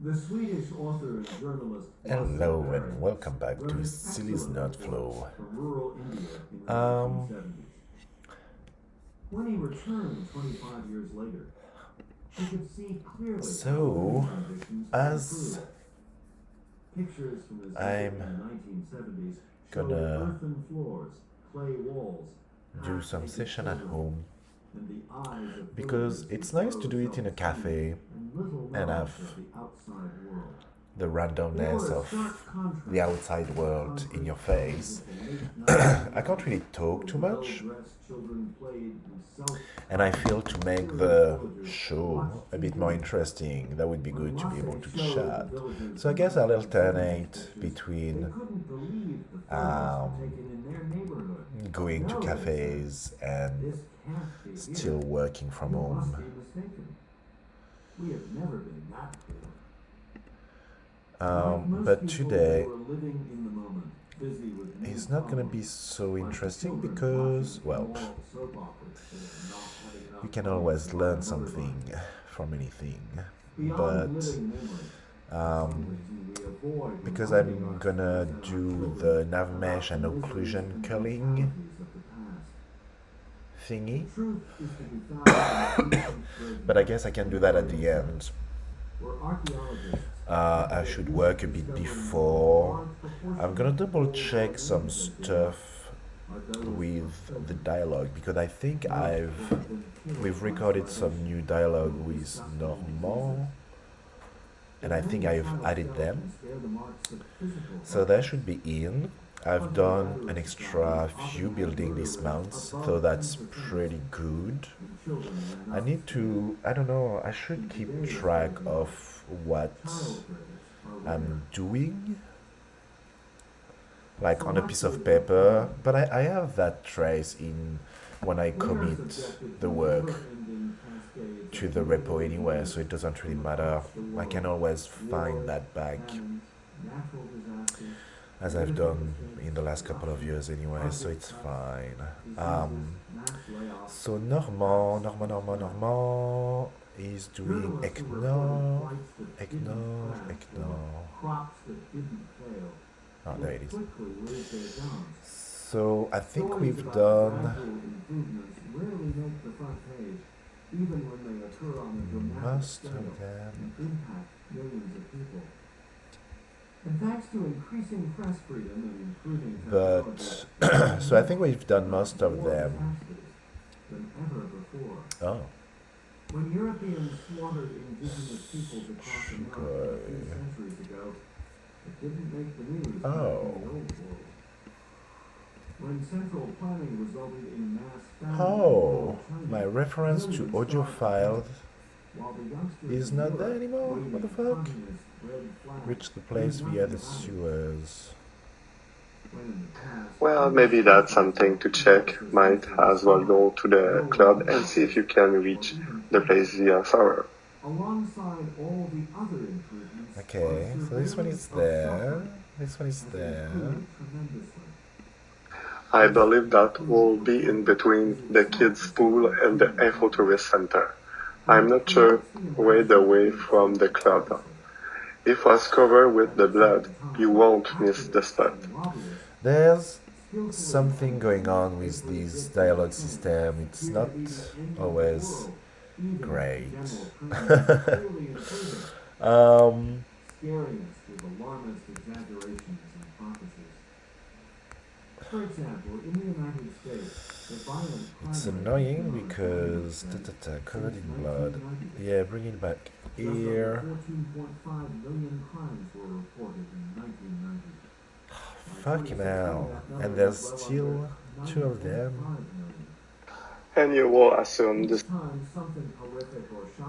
The Swedish author and journalist Hello and welcome back to Sylly's Nerd Flow. from rural India in the 1970s. When he returned 25 years later, he could see clearly So, as pictures from his I'm in the 1970s showed gonna earthen floors, clay walls, do some session at home, and the eyes of because it's nice to do it in a cafe and have the outside world. the randomness of the outside world in your face. I can't really talk too much, and I feel to make the show a bit more interesting, that would be good to be able to chat. So I guess I'll alternate between going to cafes and still working from home. We have never been that poor. But today is not going to be so interesting because, well, you can always learn something from anything. But because I'm gonna do the nav mesh and occlusion culling thingy, but I guess I can do that at the end. I should work a bit before. I'm gonna double check some stuff with the dialogue because I think we've recorded some new dialogue with Normand, and I think I've added them, so that should be in. I've done an extra few building this month, so that's pretty good. I need to, I don't know, I should keep track of what I'm doing, like on a piece of paper, but I have that trace in when I commit the work to the repo anyway, so it doesn't really matter. I can always find that back, as I've done in the last couple of years anyway, so it's fine. So Normand is doing Eknor. Oh, there it is. So I think we've done most of them. And thanks to increasing press freedom and improving but so I think we've done most of them. Than ever before. Oh. When Europeans slaughtered indigenous peoples across America 2 centuries ago, it didn't make the news in the old world. When central planning resulted in mass famine, my reference to audio files is not there anymore. What the fuck? Reach the place via the sewers. Well, maybe that's something to check. Might as well go to the club and see if you can reach the place via server. Okay, so this one is there. This one is there. I believe that will be in between the kids' pool and the Info Tourist Center. I'm not sure where the way from the club. If it was covered with the blood, you won't miss the spot. There's something going on with this dialogue system. It's not always great. It's annoying because covered in blood. Yeah, bring it back here. Fucking hell. And there's still 2 of them. And you will assume this.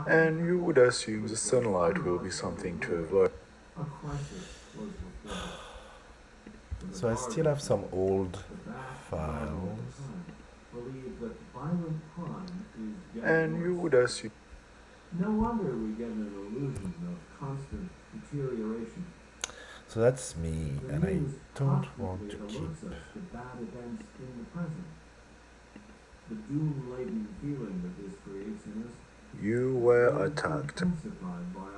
And you would assume the sunlight will be something to avoid. So I still have some old files. And you would assume. No wonder we get an illusion of constant deterioration. So that's me, and I don't want to keep. The doom-laden feeling that this creates in us. You were attacked. By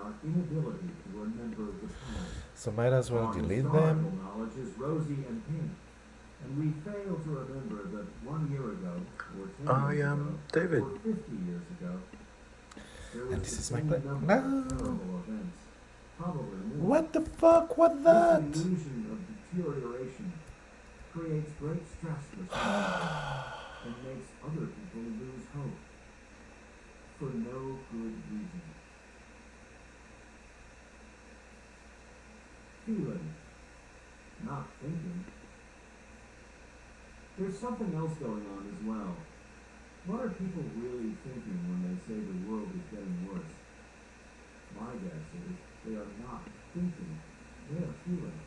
our inability to So might as well Our delete historical them. knowledge is rosy and pink, and we fail to remember that 1 year ago, or 10 I years am ago, David. or 50 years ago, there was And this the is my same play. number No. of terrible events, probably more. What the fuck? What that? This illusion of deterioration creates great stress for some people and makes other people lose hope for no good reason. Feeling, not thinking. There's something else going on as well. What are people really thinking when they say the world is getting worse? My guess is they are not thinking, they are feeling.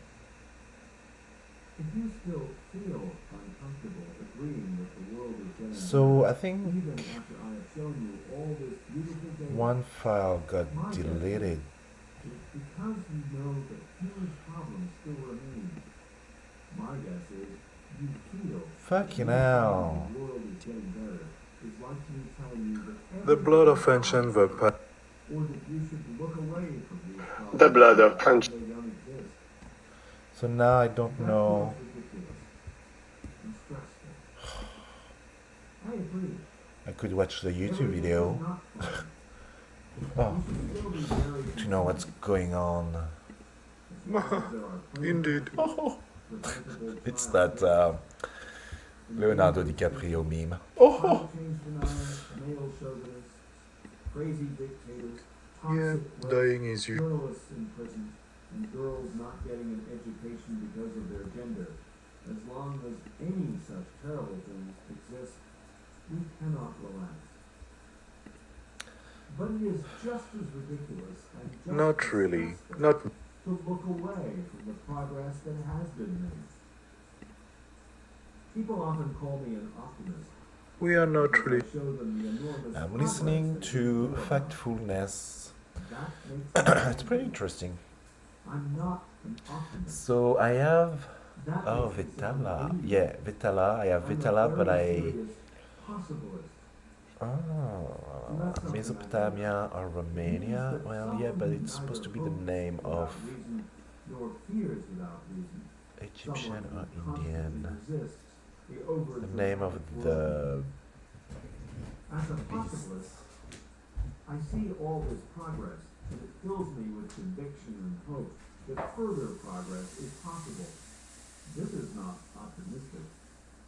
If you still feel uncomfortable agreeing that the world is getting So I worse, think even after I have shown you all this beautiful data, one file got deleted. it's because you know that huge problems still remain. My guess is you feel Fucking that hell. the world is getting better is like me telling you that The blood of everything is ancient fine, vampire. or that you should look away from these problems. The blood of because ancient. they don't exist. So now I don't That know. feels ridiculous and stressful. I agree. I could watch the YouTube Everything video is not fine. oh, You should still be very to know what's going on. concerned, as long as there are plenty of Indeed. Oh, preventable it's trials that Leonardo DiCaprio meme. Oh, climate change deniers, male chauvinists, crazy dictators, Yeah, toxic dying is you. journalists in prison, and girls not getting an education because of their gender. As long as any such terrible things exist, we cannot relax. But it is just as ridiculous and just Not as really. stressful Not. to look away from the progress that has been made. People often call me an optimist. We are not because I really. show them the enormous I'm progress listening that we to know about. Factfulness. That makes me It's pretty happy. interesting. I'm not an optimist. So I have That oh makes me sound Vitala. greedy. Yeah, Vitala. I have I'm a Vitala, but very I serious possibilist. Mesopotamia or Romania. Well, yeah, but it's supposed to be the name of Reason, nor fears without reason. Egyptian Someone or who constantly Indian. resists the The name of overdramatic the world. As a possibilist, I see all this progress, and it fills me with conviction and hope that further progress is possible. This is not optimistic.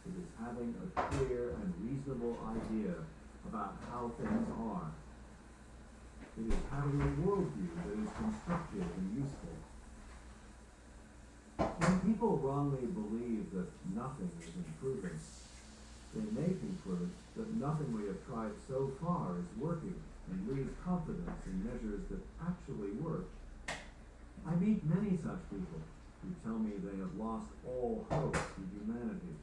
It is having a clear and reasonable idea about how things are. It is having a worldview that is constructive and useful. When people wrongly believe that nothing is improving, they may conclude that nothing we have tried so far is working and lose confidence in measures that actually work. I meet many such people who tell me they have lost all hope in humanity.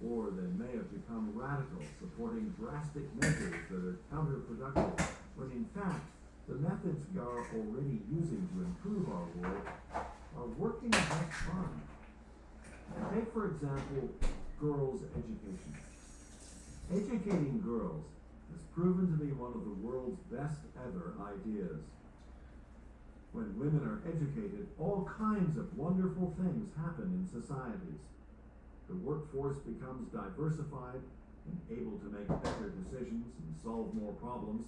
Or they may have become radical, supporting drastic measures that are counterproductive, when in fact, the methods we are already using to improve our world are working just fine. Take, for example, girls' education. Educating girls has proven to be one of the world's best ever ideas. When women are educated, all kinds of wonderful things happen in societies. The workforce becomes diversified and able to make better decisions and solve more problems.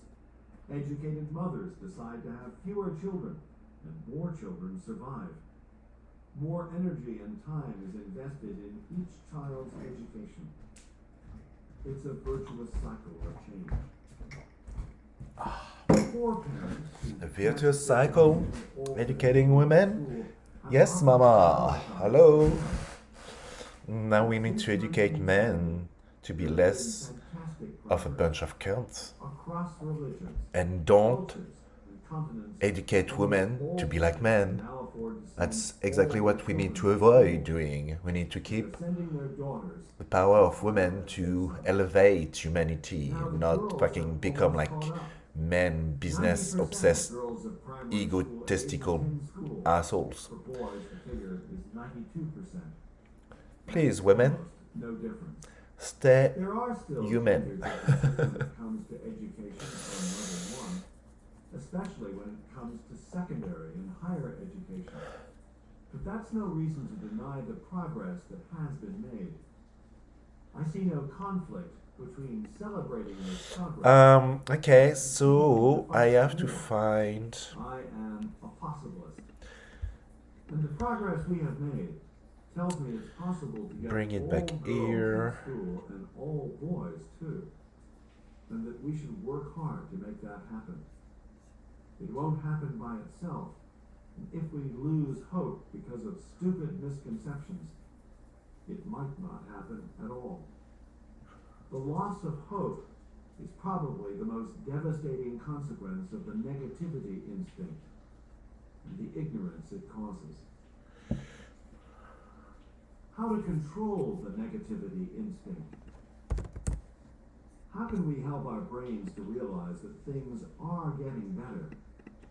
Educated mothers decide to have fewer children, and more children survive. More energy and time is invested in each child's education. It's a virtuous cycle of change. For parents who A virtuous can't cycle, get all educating their women. school have Yes, often Mama. tried Hello. Now we need to educate men to be less of a bunch of cunts, across religions, and don't cultures, and continents, educate almost women all to be like men. now afford to send That's all exactly their what we need to children avoid school. doing. We need to keep They're sending their daughters. the power of women to elevate humanity, Now the not girls fucking have become almost like caught up. men, business 90% of obsessed, girls of primary school egotistical age attend school. assholes. For boys, the figure is 92%. Please, women, Almost no difference. stay There are still human. gender differences when it comes to education from level 1. especially when it comes to secondary and higher education. But that's no reason to deny the progress that has been made. I see no conflict between celebrating this progress. Okay, so I have to find. I am a possibilist. And the progress we have made tells me it's possible to get Bring it all back girls here. in school and all boys too. And that we should work hard to make that happen. It won't happen by itself. And if we lose hope because of stupid misconceptions, it might not happen at all. The loss of hope is probably the most devastating consequence of the negativity instinct and the ignorance it causes. How to control the negativity instinct? How can we help our brains to realize that things are getting better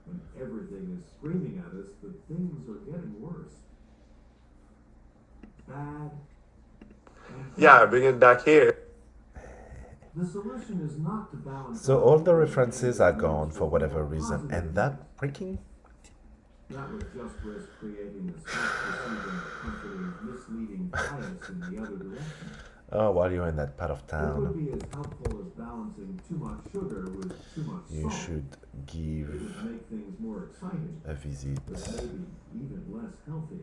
when everything is screaming at us that things are getting worse? Bad. Yeah, bring it back here. The solution is not to balance. So all the references are gone for whatever reason, and that freaking. That would just risk creating a self-deceiving, comforting, misleading bias in the other direction. Oh, while you're in that part of It would town, be as helpful as balancing too much sugar with too much you salt. should It give would make things more exciting, a visit. but maybe even less healthy.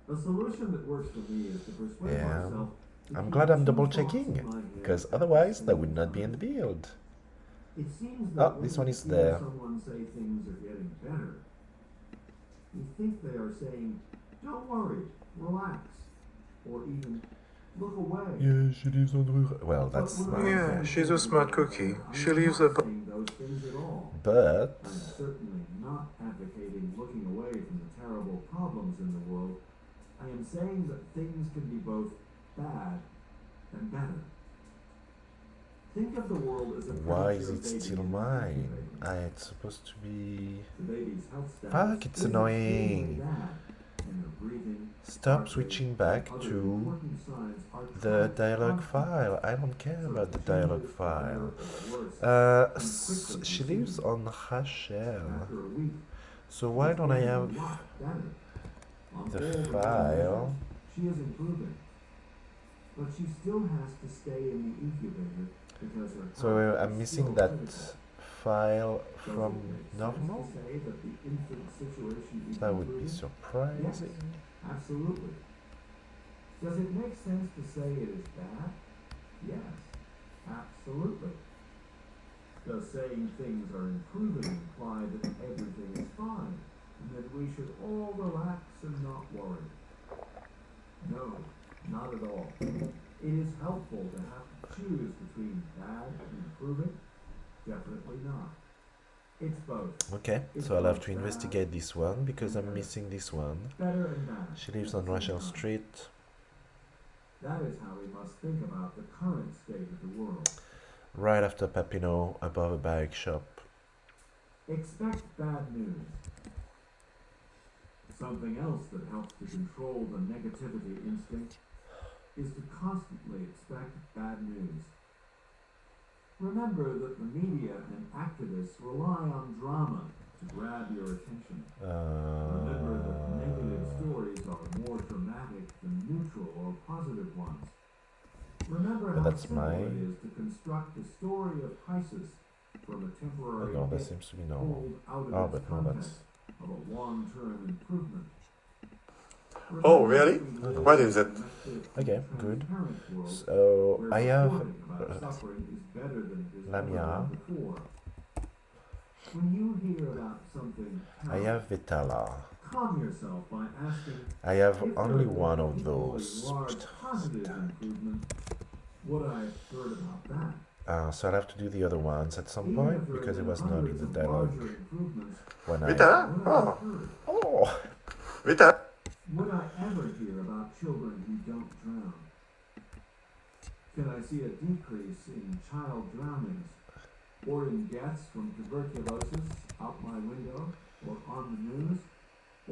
A solution that works for me is to persuade Yeah. myself. I'm glad I'm double checking, because otherwise that would not be in the build. It seems Oh, that this when one you is hear there. someone say things are getting better, you think they are saying, "Don't worry, relax," or even "Look away." Yeah, she lives on the. Well, that's But not. when I Yeah, say she's a things smart like cookie. that, She I'm lives not above. saying those things at all. But I'm certainly not advocating looking away from the terrible problems in the world. I am saying that things can be both bad and better. Think of the world as a why is premature it baby still in an mine? incubator. It's supposed to be. The baby's health status Fuck, it's isn't annoying. extremely bad, and their breathing, Stop heart switching rate, back and other to important signs are the tracked dialogue constantly. file. I don't care So about the if dialogue changes are better file. or worse, can quickly She be lives seen. on Rachel. After a week, So why she's don't I getting a have lot better. On the all file? measures, she is improving. But she still has to stay in the incubator because her So health I'm is missing still that critical. file Does from it make sense normal? to say that the infant situation is That would be improving? surprising. Absolutely. Does it make sense to say it is bad? Yes, absolutely. Does saying things are improving imply that everything is fine and that we should all relax and not worry? No, not at all. It is helpful to have to choose between bad and improving? Definitely not. It's both. Okay, so I'll have to investigate this one because I'm missing this one. Better and bad. She lives at on the same Rachel time. Street. That is how we must think about the current state of the world. Right after Papineau, above a bike shop. Expect bad news. Something else that helps to control the negativity instinct is to constantly expect bad news. Remember that the media and activists rely on drama to grab your attention. Remember that negative stories are more dramatic than neutral or positive ones. Remember But how that's simple my- it is to construct a story of crisis from a Oh temporary no, that hit seems to be normal. pulled out of Oh, its but no, context that's. of a long-term improvement. Oh, Remember really? that we live What in is a it? connected, Okay, good. transparent world So where I have reporting about suffering is better than it is ever Lamia. been before. When you hear about something I terrible, have Vitala. calm yourself by asking I have if there only was one an of equally those. large positive improvement. Would I have heard about that? So I'll have to do the other ones at some Even point if there because had it been was not in hundreds the of dialogue larger improvements, when I. Vita? would I have Oh, heard? Oh! Vita? Would I ever hear about children who don't drown? Can I see a decrease in child drownings or in deaths from tuberculosis out my window or on the news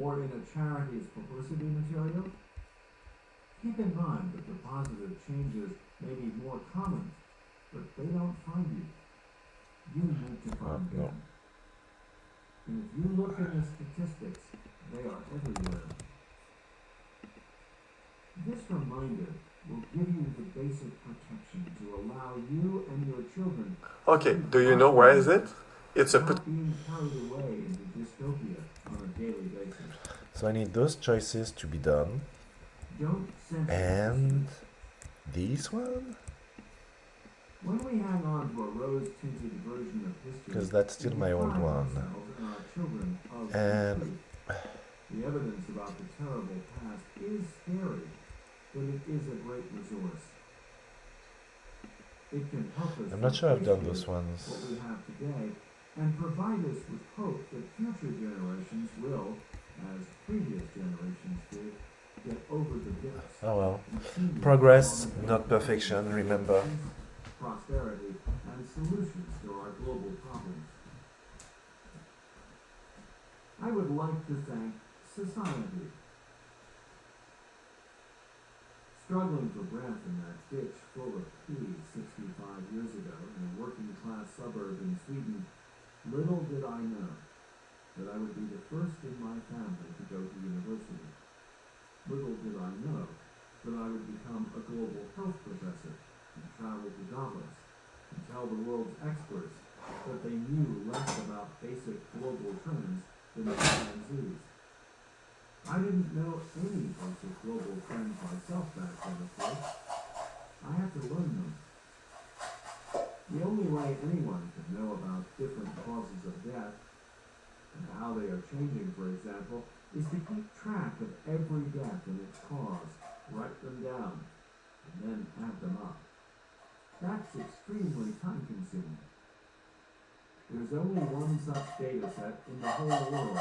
or in a charity's publicity material? Keep in mind that the positive changes may be more common, but they don't find you. you need to find no. them. And if you look in the statistics, they are everywhere. This reminder will give you the basic protection to allow you and your children Okay, do you know where is it? It's a without being carried away into dystopia on a daily basis. So I need those choices to be done. Don't censor And this one? when we hang on to a rose-tinted version of history, Because that's still my old deprive one. ourselves and our children of the And truth. The evidence about the terrible past is scary, but it is a great resource. It can help us I'm not sure I've done those appreciate ones. what we have today and provide us with hope that future generations will, as previous generations did, get over the dips. Oh well. and see the Progress, economic not perfection, remember. prosperity, and solutions to our global problems. I would like to thank society. Struggling for breath in that ditch full of pee 65 years ago in a working-class suburb in Sweden, little did I know that I would be the first in my family to go to university. Little did I know that I would become a global health professor and travel to Davos and tell the world's experts that they knew less about basic global trends than the chimpanzees. I didn't know any basic global trends myself back then, of course. I had to learn them. The only way anyone can know about different causes of death and how they are changing, for example, is to keep track of every death and its cause, write them down, and then add them up. That's extremely time-consuming. There's only one such data set in the whole world.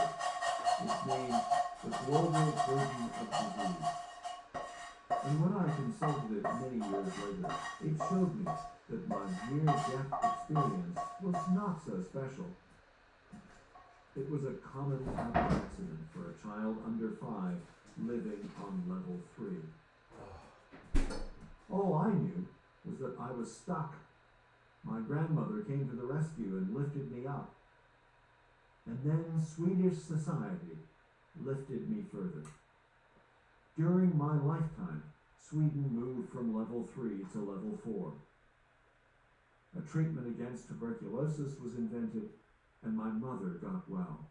It's named the Global Burden of Disease. And when I consulted it many years later, it showed me that my near-death experience was not so special. It was a common type accident for a child under 5 living on level 3. All I knew was that I was stuck. My grandmother came to the rescue and lifted me up. And then Swedish society lifted me further. During my lifetime, Sweden moved from level 3 to level 4. A treatment against tuberculosis was invented, and my mother got well.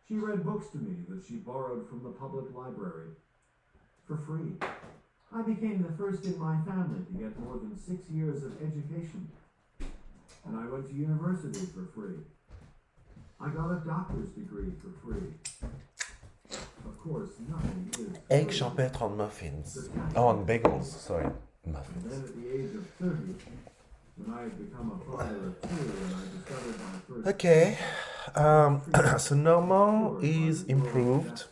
She read books to me that she borrowed from the public library for free. I became the first in my family to get more than 6 years of education, and I went to university for free. I got a doctor's degree for free. Of course, nothing is Egg free. champêtre on muffins. Oh, on bagels, sorry. And Muffins. then at the age of 30, when I had become a father of 2 and I discovered my first... Okay. So normal is improved.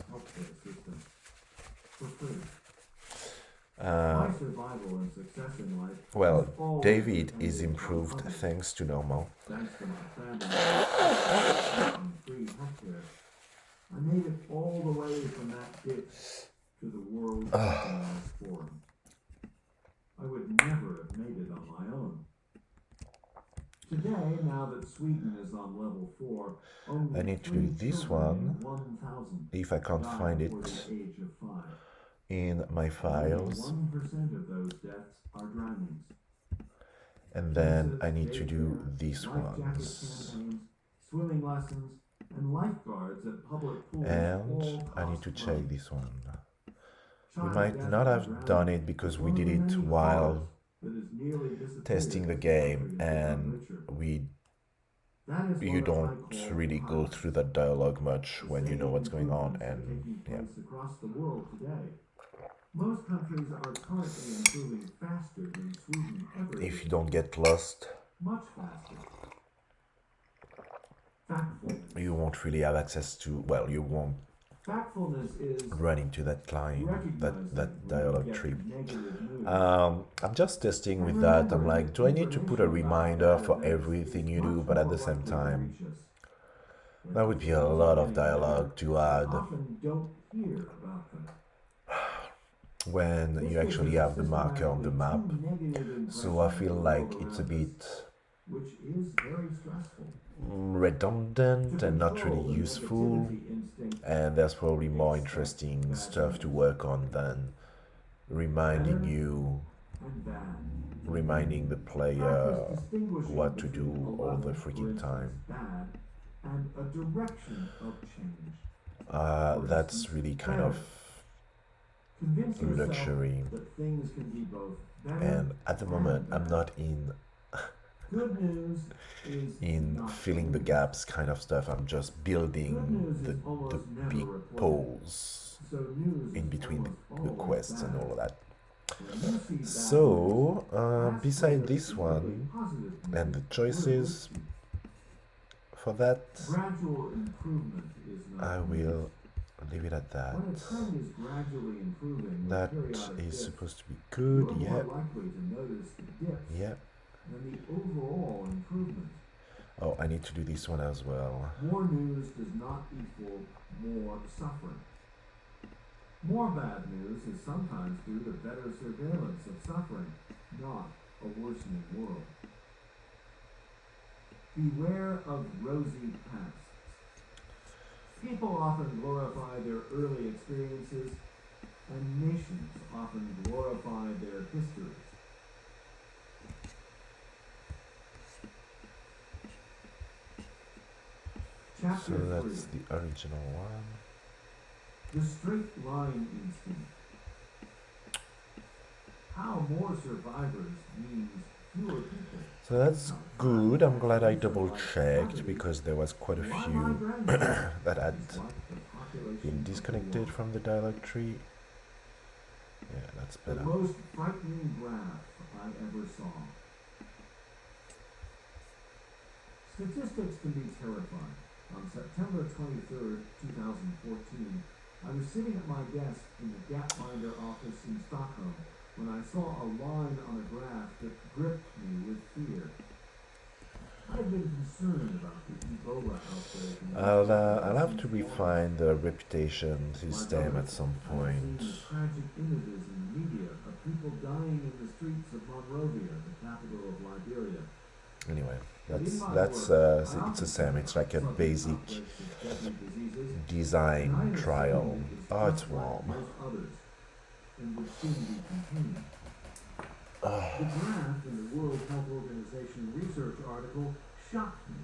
My survival and success in life Well, has always David depended is on improved others. thanks to normal. Thanks to my family and free healthcare, I made it all the way from that ditch to the world's economic forum. I would never have made it on my own. Today, now that Sweden is on level 4, only I need to 3 do this children in one, 1,000 if I can't die find before it the age of 5. in my Only files. 1% of those deaths are drownings. And then Cases, I need to do daycare, these life jacket ones. campaigns, swimming lessons, and lifeguards at public pools And all I need to cost check money. this one. We Child might death not from have drowning done it because is we one of did the it many while horrors that has nearly disappeared testing the as game, countries become and richer. we That is you what I don't call really go violence. through that dialogue much The when you know same what's going on, improvements are and taking yeah. place across the world today. Most countries are currently improving faster than Sweden ever If did. you don't get lost, Much faster. Factfulness. you won't really have access to, well, you won't Factfulness is run into that climb, recognizing that when you dialogue get tree. negative news. I'm just testing with that. I'm like, do I need to put a reminder for everything you do? But at the same time, that would be a lot of dialogue to add Often don't hear about them. when you actually have the marker on the map. So I feel like it's a bit which is very stressful. Redundant and not really useful, and there's probably more interesting stuff to work on than reminding the player what to do all the freaking time. And a direction of change. That's really kind of luxury, that things can be both better and at the moment I'm not Good news is in not filling the good. gaps kind of stuff. I'm just Good building news the is almost never big reported. poles So news in is between the almost quests and always all of that. bad. When you see bad So, news, beside ask this whether one positive and news the choices would for that, gradual improvement is not I news. will leave it at that. When a trend is gradually improving with That periodic is dips, supposed to be you're good, more yeah, likely to notice the dips yeah. than the overall improvement. Oh, I need to do this one as well. More news does not equal more suffering. More bad news is sometimes due to better surveillance of suffering, not a worsening world. Beware of rosy pasts. People often glorify their early experiences, and nations often glorify their histories. So Chapter that's 3. the original one. The straight line instinct. How more survivors means fewer people. So that's good. I'm glad I double checked because there was quite a few that had been disconnected from the dialogue tree. Yeah, that's The better. most frightening graph I ever saw. Statistics can be terrifying. On September 23rd, 2014, I was sitting at my desk in the Gapminder office in Stockholm when I saw a line on a graph that gripped me with fear. I had been concerned about the Ebola outbreak. I'll have to refine the reputation system at some point. Tragic images in the media of people dying in the streets of Monrovia, the capital of Liberia. Anyway, it's the same. It's like a basic design trial. Oh, it's warm. The graph in the World Health Organization research article shocked me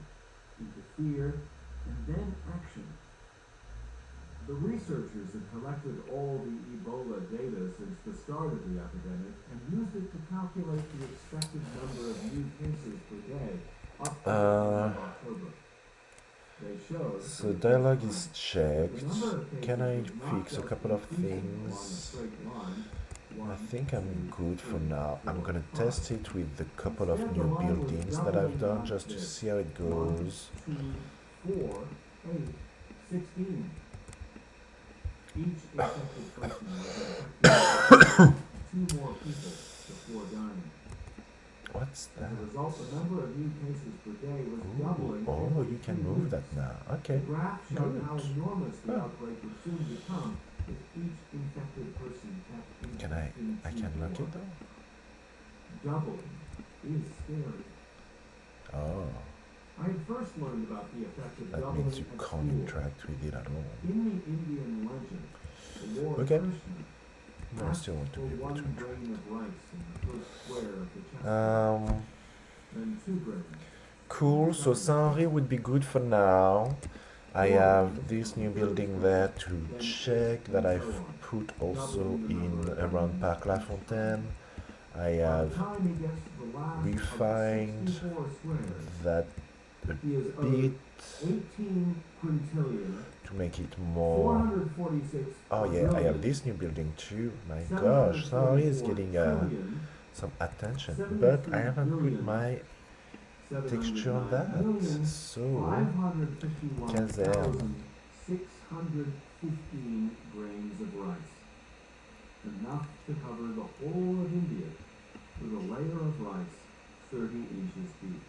into fear and then action. The researchers had collected all the Ebola data since the start of the epidemic and used it to calculate the expected number of new cases per day up to the end of October. They showed So dialogue is checked. Can I fix a couple of things? I think I'm good for now. I'm gonna test it with the couple of new buildings that I've done just to see how it goes. 2, 4, 8, 16. Each infected person was infected 2 more people before dying. What's As that? a result, the number of new cases per day was doubling. Oh, every you can 2 move weeks. that now. Okay. The graph showed Good. how enormous the Oh. outbreak would soon become if each infected person kept Can I infecting can 2 lock more. it though? Doubling is scary. Oh, I had first learned about the effect of that doubling means you at can't school. interact with it at all. In the Indian legend, the Lord Okay. Krishna No, I still want to for be able 1 to interact. grain of rice in the first square of the chessboard, then 2 grains. Cool. So Saint-Henri would be good for now. I have this new building there to check that I've put also in around Parc La Fontaine. I By the have time he gets to the last refined of the 64 squares, that he is owed bit 18 quintillion, to make it more. 446 Oh yeah, I have this new building too. My gosh, Saint-Henri is getting some attention, but I haven't put my texture on that. So, Caserne. 615 grains of rice. Enough to cover the whole of India with a layer of rice 30 inches deep.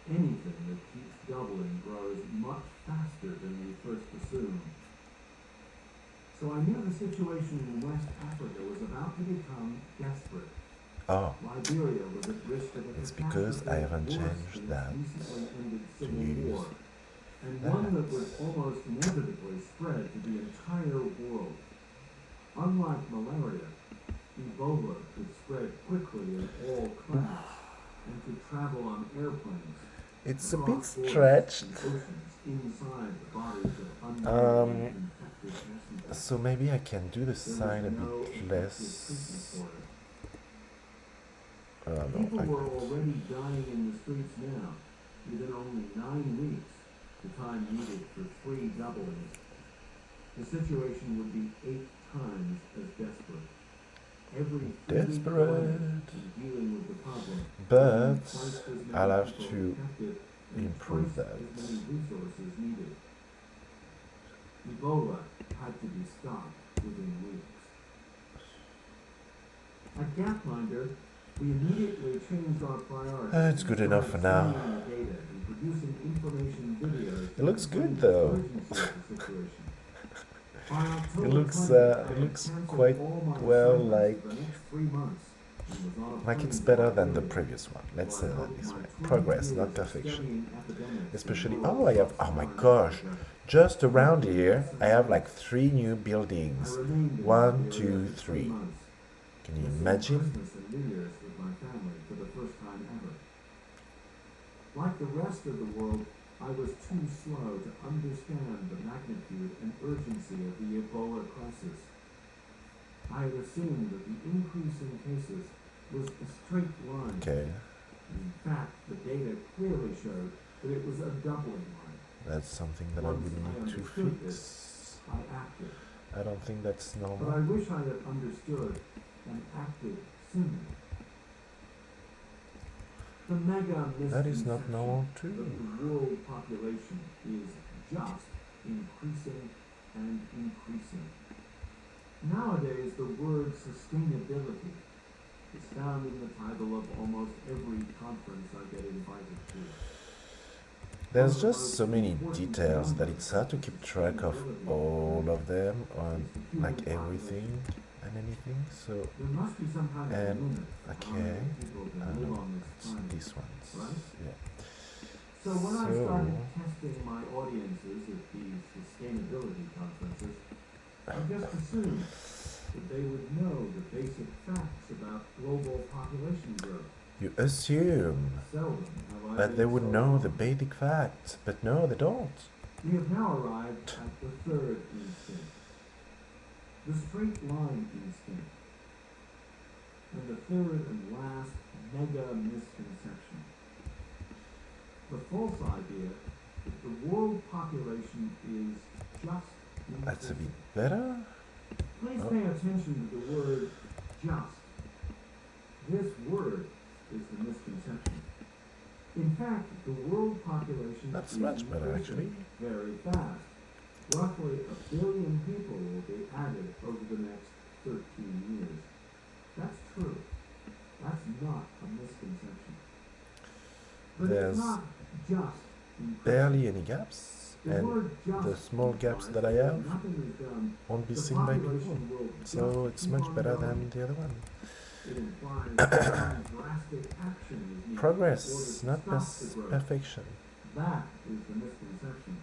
Anything that keeps doubling grows much faster than we first assumed. So I knew the situation in West Africa was about to become desperate. Oh, Liberia was at risk of a it's because I haven't catastrophe worse changed than that the recently ended to Civil use War, and one that would almost inevitably spread to the entire world. Unlike malaria, Ebola could spread quickly in all climates and could travel on airplanes. It's a bit across borders stretched. and oceans inside the bodies of Um, infected passengers. So maybe I can do the There sign a was no bit effective less. treatment for it. No, People I were can't. already dying in the streets now. Within only 9 weeks, the time needed for 3 doublings. The situation would be 8 times as desperate. Every 3-week Desperate. delay in dealing with the problem, But twice as many I'll have people to infected and improve twice that. as many resources needed. Ebola had to be stopped within weeks. At Gapminder, we immediately changed our priorities. It's good enough for now. Studying the data and producing information videos It looks to explain good the though. urgency of the situation. By October It looks 20th, I had looks canceled quite all my well, assignments like for the next 3 months and was on a like it's plane to better than the Liberia, previous one. Let's say where I that hoped this my way. 20 Progress, years not of perfection. studying epidemics in Especially rural I have oh my sub-Saharan gosh. Africa, Just around here I have like 3 new I buildings. remained in 1, Liberia 2, for 3 3. months. Can you Missing imagine? Christmas and New Year's with my family for the first time ever. Like the rest of the world, I was too slow to understand the magnitude and urgency of the Ebola crisis. I had assumed that the increase in cases was a straight line. Okay, In fact, the data clearly showed that it was a doubling line. that's something that I Once would I need to understood fix. I acted. I don't think that's But I normal. wish I had understood and acted sooner. The mega That is not misconception normal that too. the world population is just increasing and increasing. Nowadays, the word sustainability is found in the title of almost every conference I get invited to. There's just so many details that it's hard to keep track of all of them on like everything and anything. So There must be some kind of And, limit to how okay, many people can live no, on this it's planet. these ones. right? Yeah. So when I So- started testing my audiences at these sustainability conferences, I just assumed that they would know the basic facts about global population growth. You assume Seldom have I that been they would so know wrong. the basic facts, but no, they don't. We have now arrived at the third instinct, the straight line instinct, and the third and last mega misconception. The false idea that the world population is just That's a increasing. bit better. Please Oh. pay attention to the word just. This word is the misconception. In fact, the world population That's is much better, increasing actually. very fast. Roughly 1 billion people will be added over the next 13 years. That's true. That's not a misconception. But There's it's not just increasing. Barely any gaps, The and word just the small gaps implies that I have nothing is done. won't be The seen by people. population will So just it's keep much on better going. than the other one. It implies that some drastic action is needed in Progress, order to not stop the growth. perfection. That is the misconception.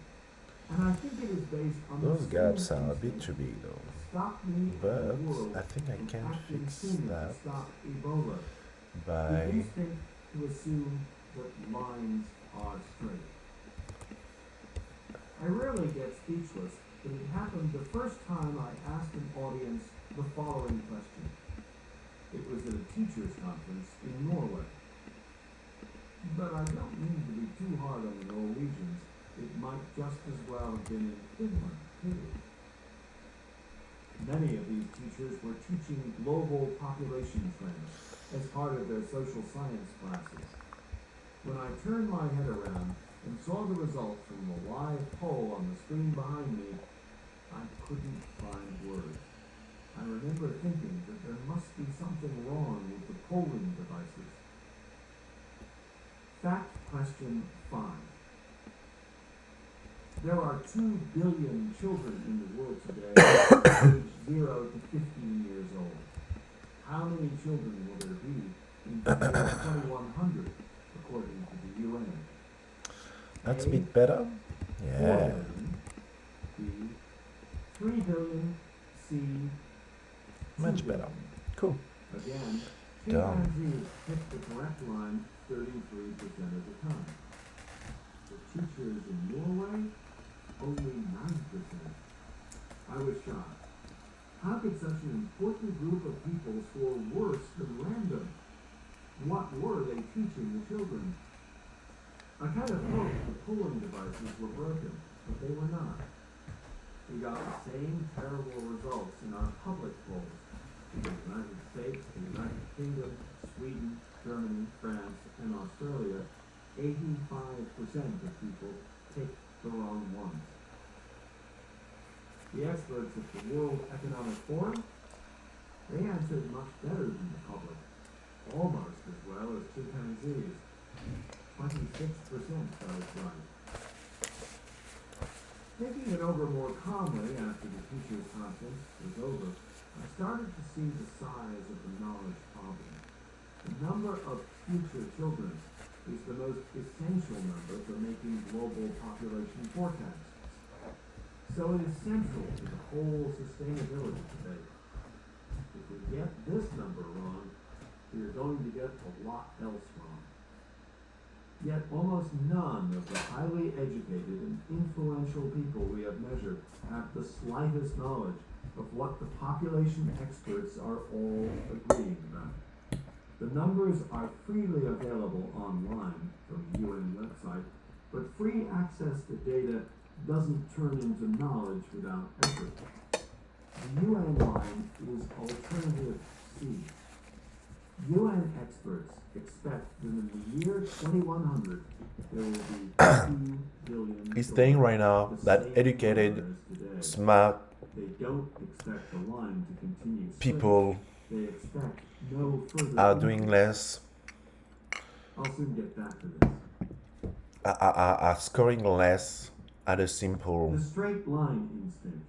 And I think it is based on the Those same gaps are a bit instinct too big though. that stopped me and But the world I think I from can acting fix sooner that to stop Ebola. The by instinct to assume that lines are straight. I rarely get speechless, but it happened the first time I asked an audience the following question. It was at a teachers' conference in Norway. But I don't mean to be too hard on the Norwegians. It might just as well have been in Finland, too. Many of these teachers were teaching global population trends as part of their social science classes. When I turned my head around and saw the results from the live poll on the screen behind me, I couldn't find words. I remember thinking that there must be something wrong with the polling devices. Fact question 5. There are 2 billion children in the world today aged 0 to 15 years old. How many children will there be in 2100, according to the UN? That's a A, bit better. 4 Yeah. billion. B, 3 billion. C, 2 Much better. billion. Cool. Again, Done. chimpanzees pick the correct line 33% of the time. The teachers in Norway, only 9%. I was shocked. How could such an important group of people score worse than random? What were they teaching the children? I kind of hoped the polling devices were broken, but they were not. We got the same terrible results in our public polls. In the United States, the United Kingdom, Sweden, Germany, France, and Australia, 85% of people picked the wrong ones. The experts at the World Economic Forum, they answered much better than the public, almost as well as chimpanzees. 26% got it right. Thinking it over more calmly after the teachers' conference was over, I started to see the size of the knowledge problem. The number of future children is the most essential number for making global population forecasts. So it is central to the whole sustainability debate. If we get this number wrong, we are going to get a lot else wrong. Yet almost none of the highly educated and influential people we have measured have the slightest knowledge of what the population experts are all agreeing about. The numbers are freely available online from the UN website, but free access to data doesn't turn into knowledge without effort. The UN line is alternative C. UN experts expect that in the year 2100, there will be 2 billion He's saying right now the that same educated, number as today. smart They don't expect the line to continue straight. people They expect no further are doing increase. less, I'll soon get back to this. are scoring less at a simple The straight line instinct.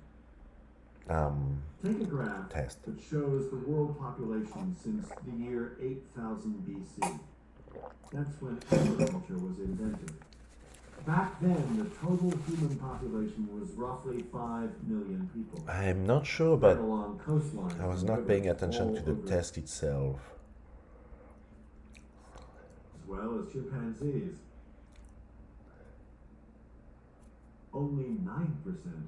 Take a graph test. that shows the world population since the year 8000 BC. That's when agriculture was invented. Back then, the total human population was roughly 5 million people. I'm not sure, Spread but along coastlines I was and not paying rivers attention all to the over, test itself. as well as chimpanzees. Only 9%.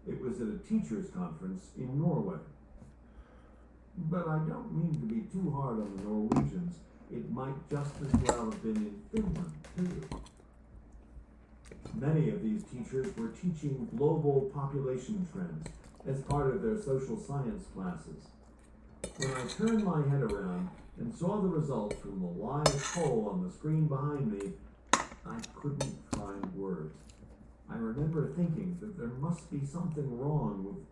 It was at a teachers' conference in Norway. But I don't mean to be too hard on the Norwegians. It might just as well have been in Finland, too. Many of these teachers were teaching global population trends as part of their social science classes. When I turned my head around and saw the results from the live poll on the screen behind me, I couldn't find words. I remember thinking that there must be something wrong with it.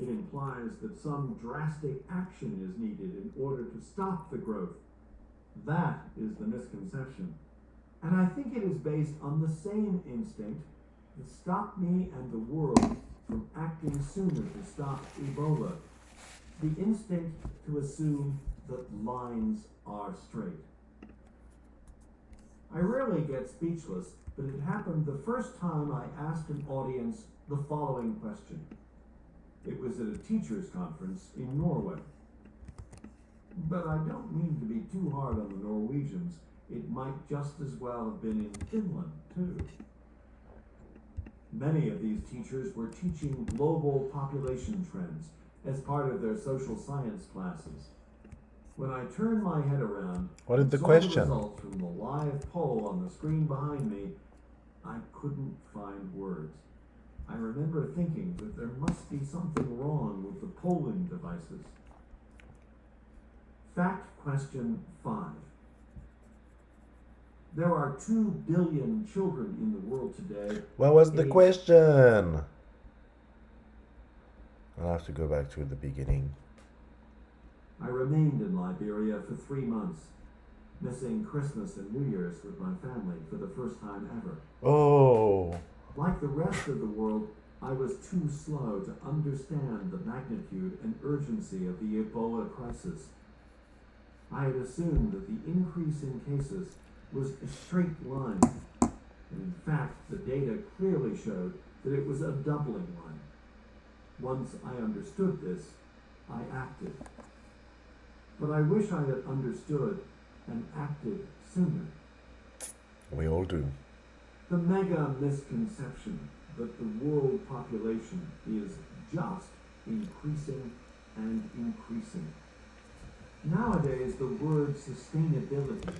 Implies that some drastic action is needed in order to stop the growth. That is the misconception. And I think it is based on the same instinct that stopped me and the world from acting sooner to stop Ebola. The instinct to assume that lines are straight. I rarely get speechless, but it happened the first time I asked an audience the following question. It was at a teachers' conference in Norway. But I don't mean to be too hard on the Norwegians. It might just as well have been in Finland, too. Many of these teachers were teaching global population trends as part of their social science classes. When I turned my head around What is and the saw question? the results from the live poll on the screen behind me, I couldn't find words. I remember thinking that there must be something wrong with the polling devices. Fact question 5. There are 2 billion children in the world today. What was the Eight. question? I'll have to go back to the beginning. I remained in Liberia for 3 months, missing Christmas and New Year's with my family for the first time ever. Oh, Like the rest of the world, I was too slow to understand the magnitude and urgency of the Ebola crisis. I had assumed that the increase in cases was a straight line, and in fact, the data clearly showed that it was a doubling line. Once I understood this, I acted. But I wish I had understood and acted sooner. We all do. The mega misconception that the world population is just increasing and increasing. Nowadays, the word sustainability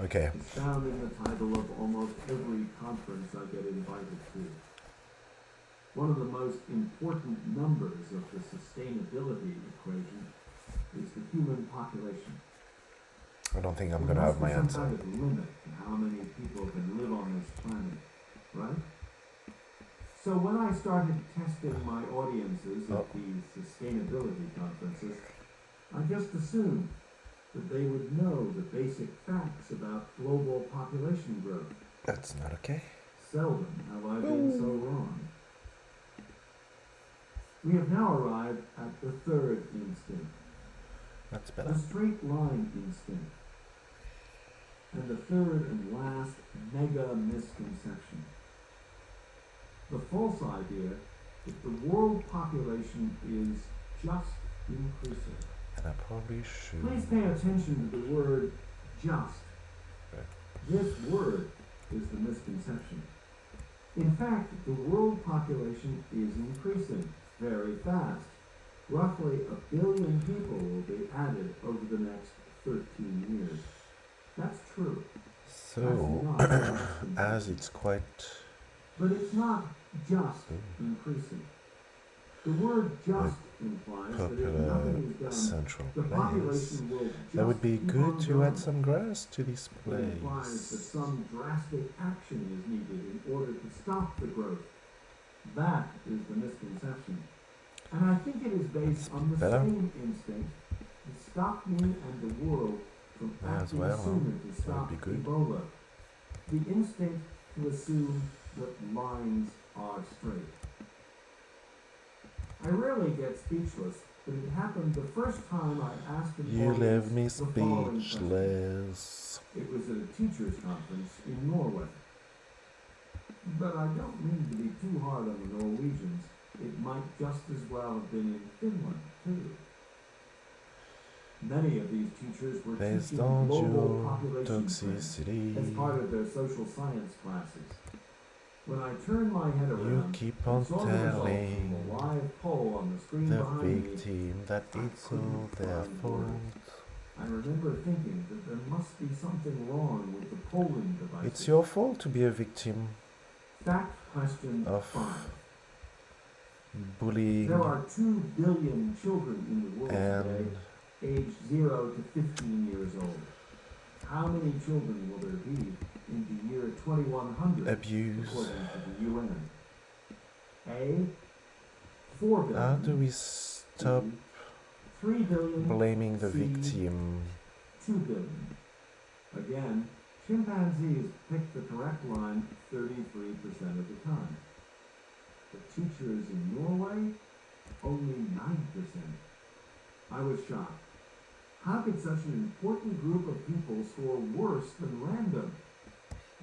Okay. is found in the title of almost every conference I get invited to. One of the most important numbers of the sustainability equation is the human population. I don't think I'm gonna have my There must answer. be some kind of limit to how many people can live on this planet, right? So when I started testing my audiences at these sustainability conferences, I just assumed that they would know the basic facts about global population growth. That's not okay. Seldom have I been so wrong. We have now arrived at the third instinct, That's the better. straight line instinct, and the third and last mega misconception. The false idea that the world population is just increasing. And I probably should. Please pay attention to the word just. Okay. This word is the misconception. In fact, the world population is increasing very fast. Roughly 1 billion people will be added over the next 13 years. That's true. So, That's not a misconception. as it's quite But it's not just increasing. The word just implies that if popular nothing is done, central the place, population will just that would be keep good on to growing. add some grass to this It implies that place. some drastic action is needed in order to stop the growth. That is the misconception. And I think it is based on the better. same instinct that stopped me and the world from Yeah, as acting well, huh? sooner to stop be good. Ebola. The instinct to assume that lines are straight. I rarely get speechless, but it happened the first time I asked an You audience leave me the following question. speechless. It was at a teachers' conference in Norway. But I don't mean to be too hard on the Norwegians. It might just as well have been in Finland, too. Many of these teachers were Based teaching on global your population trends toxicity, as part of their social science classes. When I turned my head you around keep on and saw the results telling from a live poll on the screen the behind me, victim that it's all their fault. I remember thinking that there must be something wrong with the polling devices. It's your fault to be a victim Fact question of 5. bullying There are 2 billion children in the world and today, aged 0 to 15 years old. How many children will there be in the year 2100, abuse. according to the UN? A. 4 billion. How do we stop B. 3 billion. blaming the C. victim? 2 billion. Again, chimpanzees pick the correct line 33% of the time. The teachers in Norway, only 9%. I was shocked. How could such an important group of people score worse than random?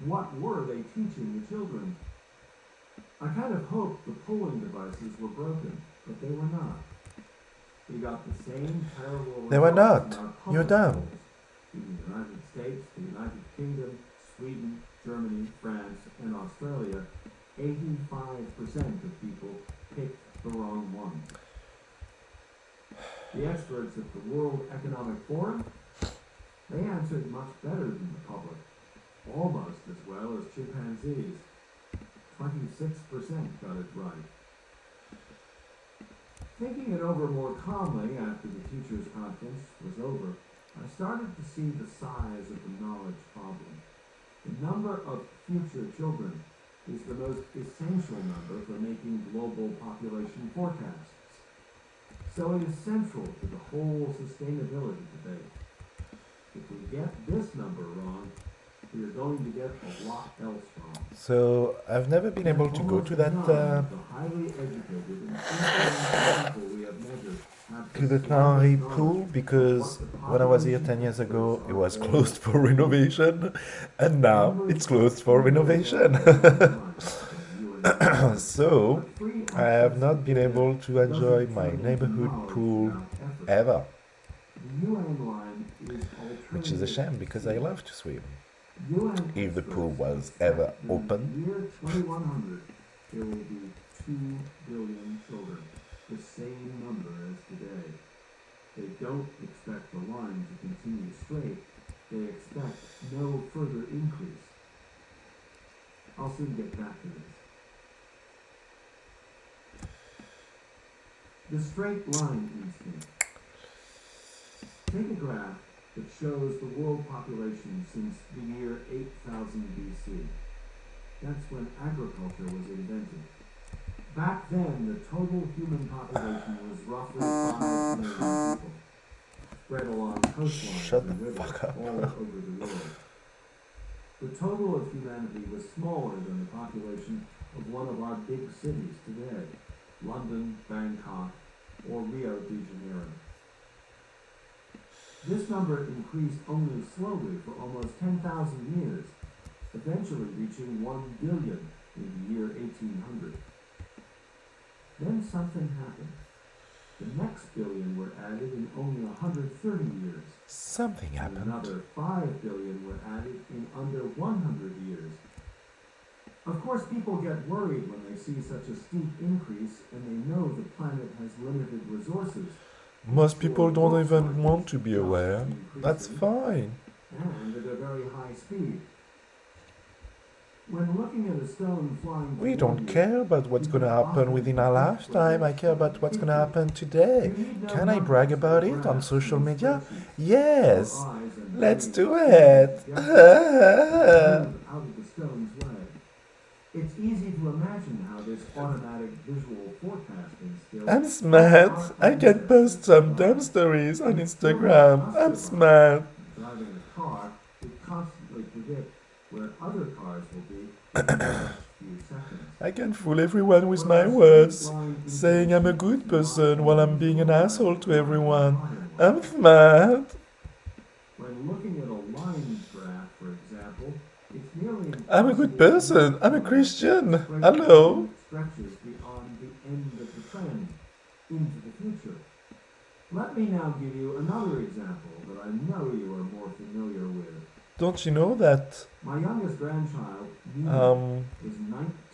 What were they teaching the children? I kind of hoped the polling devices were broken, but they were not. We got the same terrible They were results not. in our You're public dumb. polls in the United States, the United Kingdom, Sweden, Germany, France, and Australia. 85% of people picked the wrong one. The experts at the World Economic Forum, they answered much better than the public, almost as well as chimpanzees. 26% got it right. Thinking it over more calmly after the teachers' conference was over, I started to see the size of the knowledge problem. The number of future children is the most essential number for making global population forecasts. So it is central to the whole sustainability debate. If we get this number wrong, we are going to get a lot else wrong. So I've never been able to go to that The highly educated and influential people we have measured have to the Tenerife pool because when I was here 10 years ago, it was closed for renovation, and now it's closed for renovation. So I have not been able to enjoy my neighborhood pool ever, which is a shame because I love to swim. If the pool was ever open. In the year 2100, there will be 2 billion children, the same number as today. They don't expect the line to continue straight. They expect no further increase. I'll soon get back to this. The straight line instinct. Take a graph that shows the world population since the year 8000 BC. That's when agriculture was invented. Back then, the total human population was roughly 5 million people, spread along coastlines Shut and the rivers fuck up. all over the world. The total of humanity was smaller than the population of one of our big cities today, London, Bangkok, or Rio de Janeiro. This number increased only slowly for almost 10,000 years, eventually reaching 1 billion in the year 1800. Then something happened. The next billion were added in only 130 years. Something And happened. another 5 billion were added in under 100 years. Of course, people get worried when they see such a steep increase and they know the planet has limited resources. Most people don't even want to be aware. That's fine. And at a very high speed. When looking at a stone flying We toward don't you, care about what's gonna happen within our lifetime. I care about what's gonna happen today. Can I brag about it on social media? Yes. Let's do it. out of the stone's way. It's easy to imagine how this automatic visual forecasting skill. I'm smart. I can post some dumb stories on Instagram. I'm smart. Driving a car, it constantly predict where other cars will be in the next few seconds. I can fool everyone with my words, saying I'm a good person while I'm being an asshole to everyone. I'm smart. When looking at a line graph, for example, it's nearly I'm a good person. I'm a Christian. impossible to Hello. stretches beyond the end of the trend into the future. Let me now give you another example that I know you are more familiar with. Don't you know that My youngest grandchild, Nina, is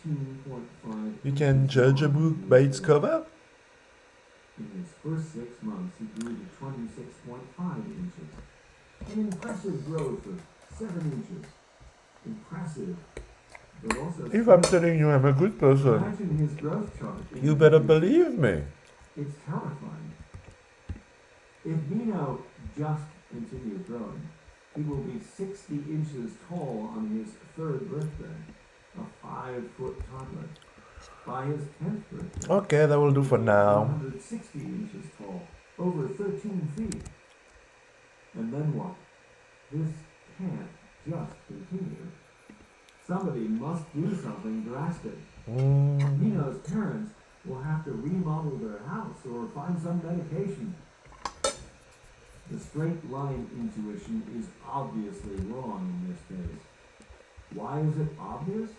19.5. you can judge a book by its cover? In his first 6 months, he grew to 26.5 inches. An impressive growth of 7 inches. Impressive, but also. If I'm telling you I'm a good person, Imagine his growth chart. you better believe me. It's terrifying. If Nino just continues growing, he will be 60 inches tall on his 3rd birthday, a 5-foot toddler. By his 10th birthday, Okay, that will do for now. 160 inches tall, over 13 feet. And then what? This can't just continue. Somebody must do something drastic. Nino's parents will have to remodel their house or find some medication. The straight line intuition is obviously wrong in this case. Why is it obvious?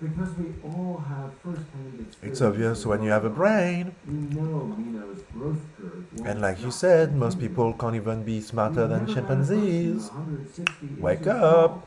Because we all have first-hand experience. It's obvious when you have a brain. We know Nino's growth curve won't And like you just said, most continue. people can't even be smarter We've than never had a chimpanzees. person 160 Wake inches up. tall.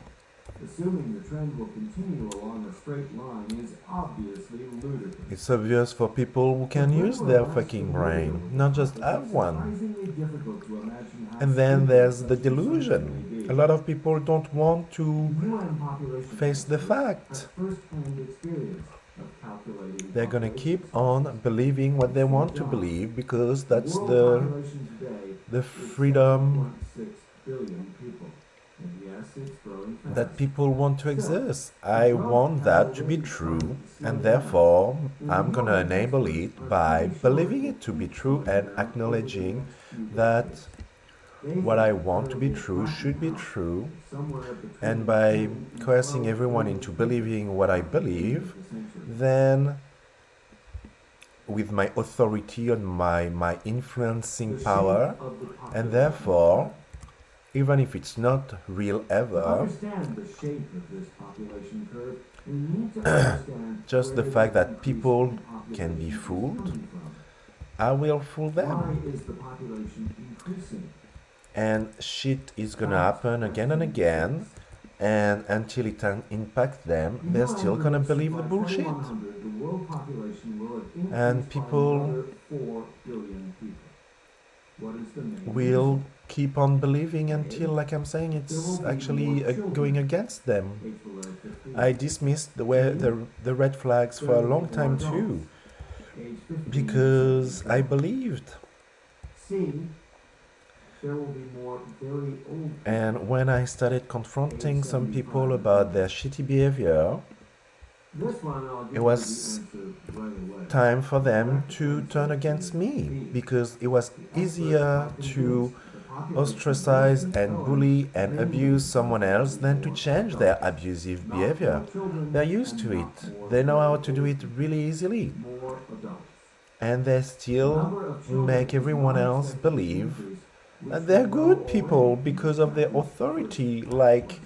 Assuming the trend will continue along a straight line is obviously ludicrous. It's obvious for people who can use their fucking brain, not just have one. Surprisingly difficult to imagine how And then stupid there's such the an assumption delusion. may be. A lot of people don't want to UN population face the experts fact. have first-hand experience of calculating They're gonna population keep on believing what they want to believe because that's the population today is freedom 7.6 billion people. And yes, it's growing fast. that people want to exist. I want that to be true, and therefore I'm gonna enable it by believing it to be true and acknowledging that what I want to be true should be true, and by coercing everyone into believing what I believe, then with my authority and my influencing power, and therefore, even if it's not real ever, just the fact that people can be fooled, I will fool them. And shit is gonna happen again and again, and until it impacts them, they're still gonna believe the bullshit. And people will keep on believing until, like I'm saying, it's actually going against them. I dismissed the red flags for a long time too, because I believed. And when I started confronting some people about their shitty behavior, it was time for them to turn against me, because it was easier to ostracize and bully and abuse someone else than to change their abusive behavior. They're used to it. They know how to do it really easily. And they still make everyone else believe that they're good people because of their authority, like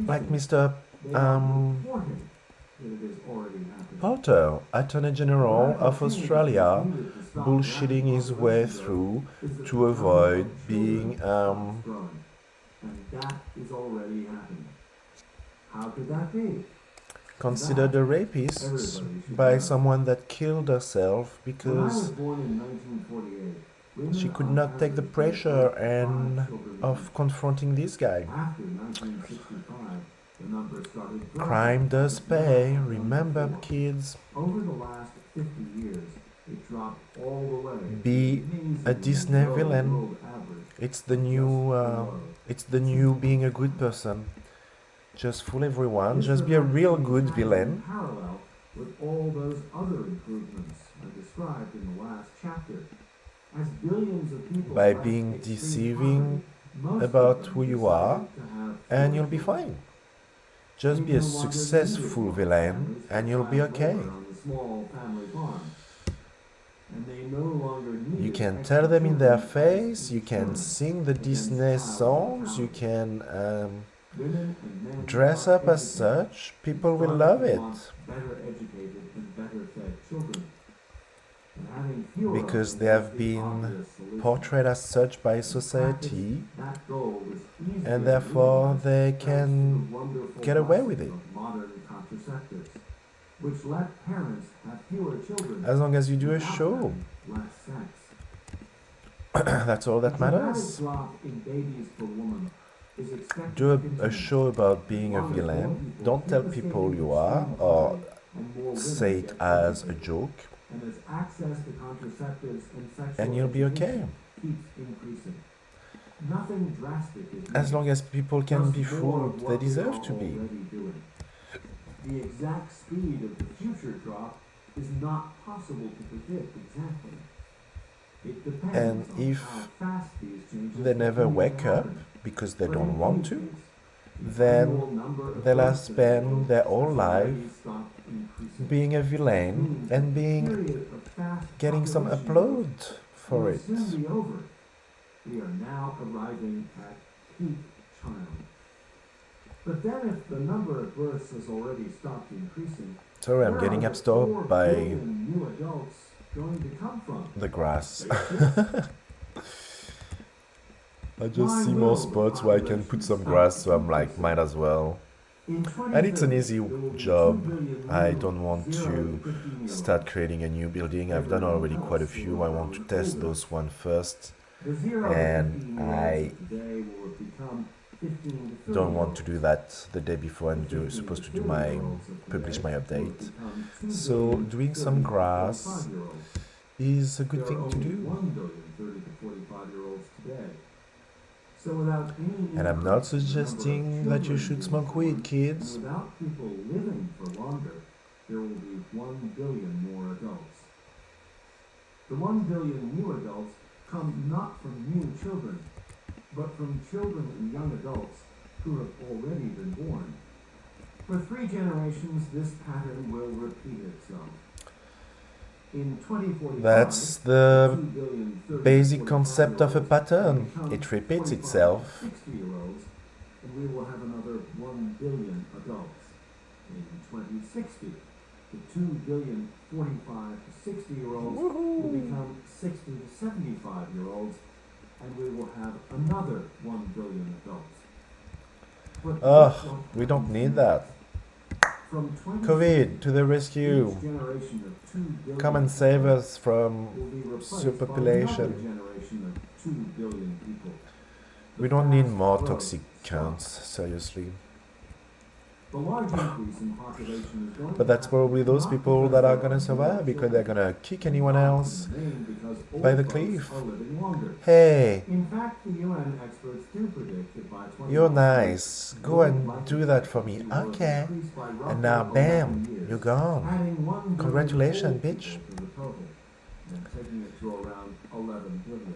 like Mr. Potter, Attorney General of Australia, bullshitting his way through to avoid being considered a rapist by someone that killed herself because she could not take the pressure of confronting this guy. Crime does pay. Remember, kids. Be a Disney villain. It's the new being a good person. Just fool everyone. Just be a real good villain. With all those other improvements I described in the last chapter. By being deceiving about who you are, and you'll be fine. Just be a successful villain, and you'll be okay. You can tell them in their face, you can sing the Disney songs, you can dress up as such, people will love it. Because they have been portrayed as such by society, and therefore they can get away with it. As long as you do a show. That's all that matters. Do a show about being a villain. Don't tell people you are, or say it as a joke. And you'll be okay. As long as people can be fooled, they deserve to be. The exact speed of the future drop is not possible to predict exactly. And if they never wake up because they don't want to, then they'll spend their whole life being a villain and getting some applaud for it. We are now arriving at peak child. But then if the number of births has already stopped increasing, sorry, I'm getting absorbed by the grass. I just see more spots where I can put some grass, so I'm like, might as well. And it's an easy job. I don't want to start creating a new building. I've done already quite a few. I want to test those one first. And I don't want to do that the day before I'm supposed to publish my update. So doing some grass is a good thing to do. And I'm not suggesting that you should smoke weed, kids. Without people living for longer, there will be 1 billion more adults. The 1 billion new adults come not from new children, but from children and young adults who have already been born. For 3 generations, this pattern will repeat itself. In 2045, That's the 2 billion 30 to basic 45 concept of a year olds pattern. will become It repeats 45 itself. to 60-year-olds, and we will have another 1 billion adults. In 2060, the 2 billion 45 to 60-year-olds will become 60 to 75-year-olds, and we will have another 1 billion adults. But Ugh, guess what we don't happens need next? that. From 2060, COVID, to the rescue. each generation of 2 billion Come and save people us from will be replaced by superpopulation. another generation of 2 billion people. The We don't need fast more growth toxic stops. cunts, seriously. The large increase in population is going But to that's happen probably those not people because that there are gonna more survive, because children, they're gonna kick anyone but else in the main because old by the folks cliff. are living longer. Hey, In fact, the UN experts do predict that by 2050, you're nice. Go world and life do that for me. expectancy will Okay. increase by roughly And now, 11 bam, years, you're gone. adding 1 billion Congratulations, old bitch. people to the total, and taking it to around 11 billion.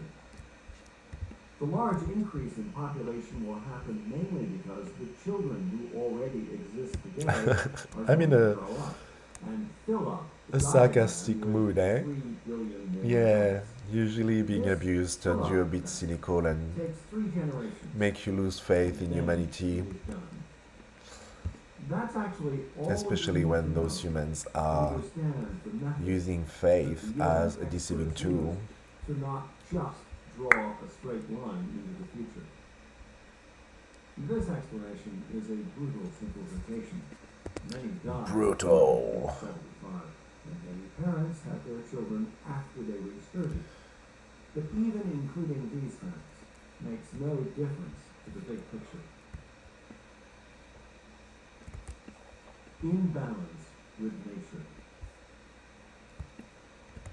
The large increase in population will happen mainly because the children who already exist today are I'm in going to a- grow up and fill up a the sarcastic diagram mood, with eh? 3 billion more Yeah, adults. usually being This abused turns you a bit fill-up cynical and takes 3 generations. make you lose faith in Then humanity, it is done. That's actually all especially we when need to those know humans to are understand the method using that faith the UN as a deceiving experts tool. use to not just draw a straight line into the future. This explanation is a brutal simplification. Many die Brutal. at 75, and many parents have their children after they reach 30. But even including these facts makes no difference to the big picture. In balance with nature.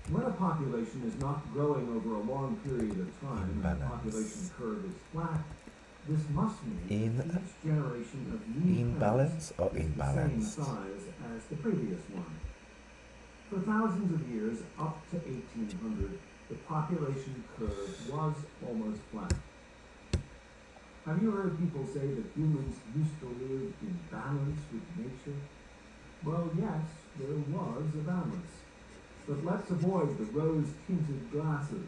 When a population is not growing over a long period of time and the Imbalance. population curve is flat, this must mean In- that each generation of new In parents balance or is the same imbalanced? size as the previous one. For thousands of years, up to 1800, the population curve was almost flat. Have you heard people say that humans used to live in balance with nature? Well, yes, there was a balance. But let's avoid the rose-tinted glasses.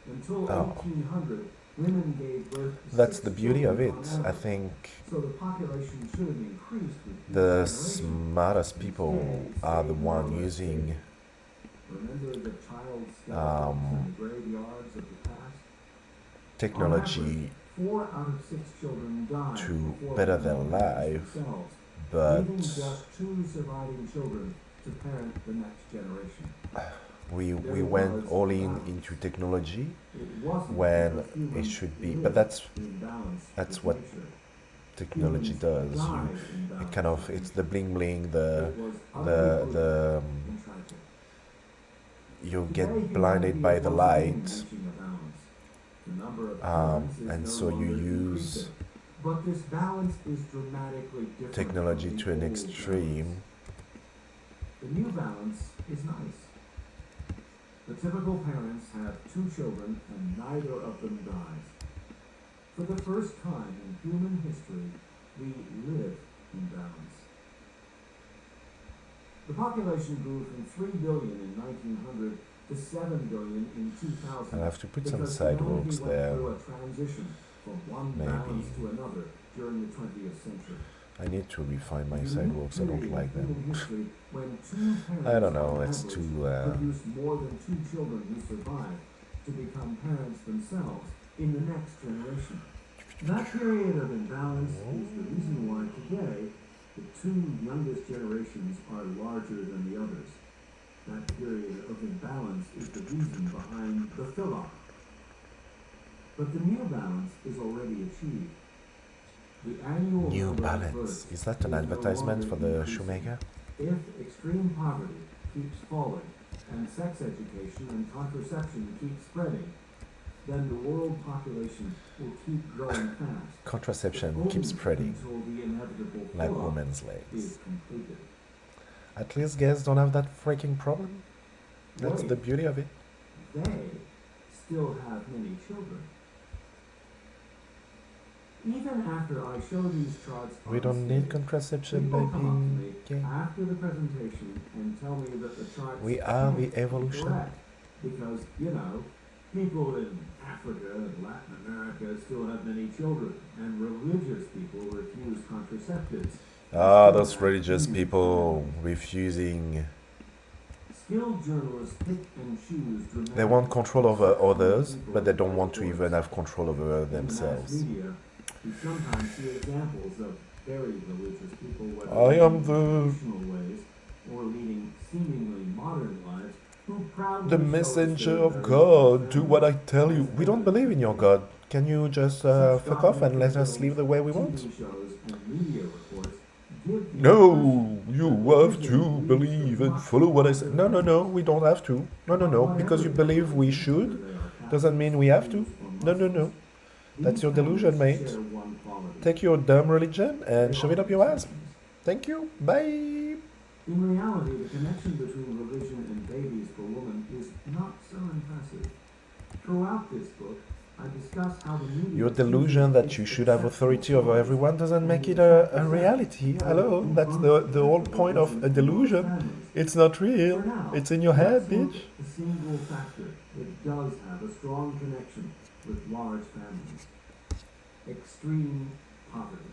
Until Oh. 1800, women gave birth to That's 6 the beauty of children it. on I average. think So the population should have increased with each the generation. smartest people are the one using Remember the child skeletons Um, in the graveyards of the past? technology 4 out of 6 children died to before better they their had life, themselves, but leaving just 2 surviving children to parent the next generation. we went all in into technology It wasn't when because it humans should be, lived but that's in balance that's with what nature. technology Humans does. died You, in it balance kind of with it's nature. the bling bling, the It was the utterly the brutal and tragic. you Today, get blinded humanity by is the once again light, reaching a balance. The number of parents is and no so you longer use increasing. But this balance is dramatically different technology from the to an old extreme. balance. The new balance is nice. The typical parents have 2 children and neither of them dies. For the first time in human history, we live in balance. The population grew from 3 billion in 1900 to 7 billion in 2000. I'll have to put some because sidewalks humanity there. went through a transition from one Maybe. balance to another during the 20th century. I need to refine my A unique sidewalks. I don't period like in human them. history when 2 parents I don't know. on It's average too. produce more than 2 children who survive to become parents themselves in the next generation. That period of imbalance is the reason why today the 2 youngest generations are larger than the others. That period of imbalance is the reason behind the fill-up. But the new balance is already achieved. The annual New number of balance. births Is that an no advertisement longer for the increasing. shoemaker? If extreme poverty keeps falling and sex education and contraception keep spreading, then the world population will keep growing fast. Contraception but keeps only spreading until the inevitable like fill-up women's is legs. completed. At least girls don't have that freaking problem. That's the beauty of it. They still have many children. Even after I show these charts We on don't need stage, contraception people by come up to being me gay. after the presentation and tell me that the charts We are the can't be evolution. correct because, you know, people in Africa and Latin America still have many children, and religious people refuse contraceptives. Ah, those religious people refusing. Skilled journalists pick and choose dramatic They want control over others, people but they don't want to reports. even have control over In the mass themselves. media, we sometimes see examples of very religious people, whether I am in the- traditional ways or leading seemingly modern lives, who proudly The show us messenger their of very God, do family. what I tell you. We don't believe in your God. Can you just fuck off and let us live the way we want? TV shows and media reports give the No, impression you that have to religion believe leads and to follow what I much say. more No, no, no, than we don't have to. No, no, no. Because you believe we should, doesn't mean we have to. No, no, no. That's your delusion, mate. Take your dumb religion and shove it up your ass. Thank you. Bye. In reality, the connection between religion and babies for women is not so impressive. Throughout this book, I discuss how the media... Your delusion that you should have authority over everyone doesn't make it a reality. Hello, that's the whole point of a delusion. It's not real. It's in your head, bitch. A single factor that does have a strong connection with large families. Extreme poverty.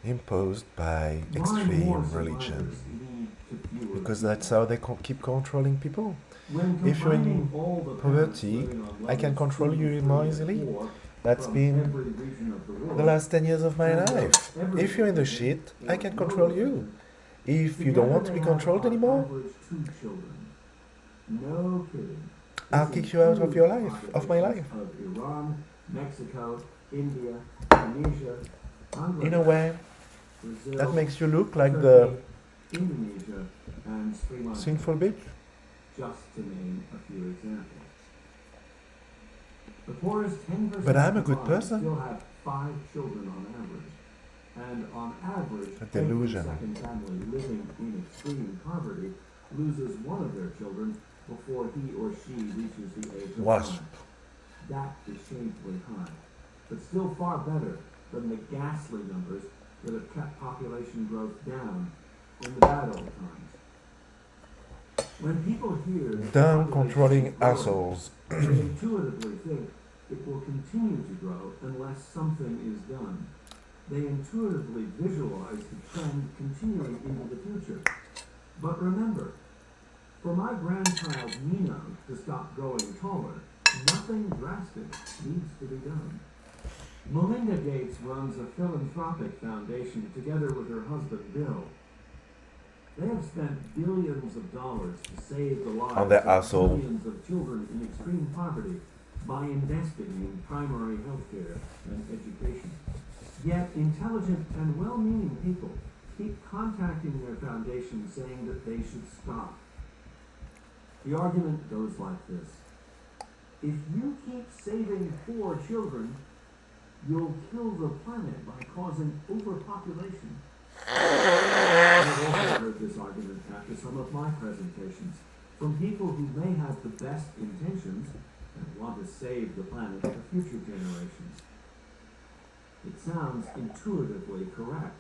Imposed by Why more extreme religion. survivors lead to fewer Because that's how they keep controlling people. When If you're in combining all the poverty, parents living on I can levels control 2, you 3, more and easily. 4 That's from been every region of the world, the last 10 years of my and life. every If you're in the region shit, or I can no control you. region, If you don't want to be together they controlled have on anymore, average 2 children. No kidding. I'll This kick you out of your includes life, of my life. populations Of Iran, Mexico, India, Tunisia, In a way, Brazil, that makes you look like Turkey, the Indonesia, and Sri Lanka, sinful bitch. just to name a few examples. The poorest 10% But I'm a of good farmers person. still have 5 children on average. And on average, A delusion. every second family living in extreme poverty loses one of their children before he or she reaches the age of Wasp. 5. That is shamefully high, but still far better than the ghastly numbers that have kept population growth down in the bad old times. When people hear that Dumb population controlling is growing, assholes. they intuitively think it will continue to grow unless something is done. They intuitively visualize the trend continuing into the future. But remember, for my grandchild Nina to stop growing taller, nothing drastic needs to be done. Melinda Gates runs a philanthropic foundation together with her husband Bill. They have spent billions of dollars to save the lives On their of asshole. millions of children in extreme poverty by investing in primary health care and education. Yet intelligent and well-meaning people keep contacting their foundation saying that they should stop. The argument goes like this. If you keep saving poor children, you'll kill the planet by causing overpopulation. I've also heard this argument after some of my presentations from people who may have the best intentions and want to save the planet for future generations. It sounds intuitively correct.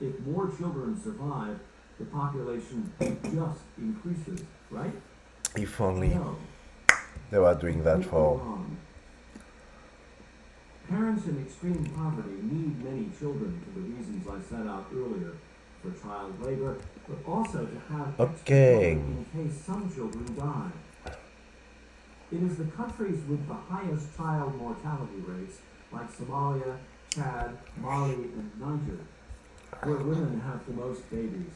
If more children survive, the population just increases, right? If only No. they were doing that Completely for. wrong. Parents in extreme poverty need many children for the reasons I set out earlier, for child labor, but also to have extra Okay. children in case some children die. It is the countries with the highest child mortality rates, like Somalia, Chad, Mali, and Niger, where women have the most babies,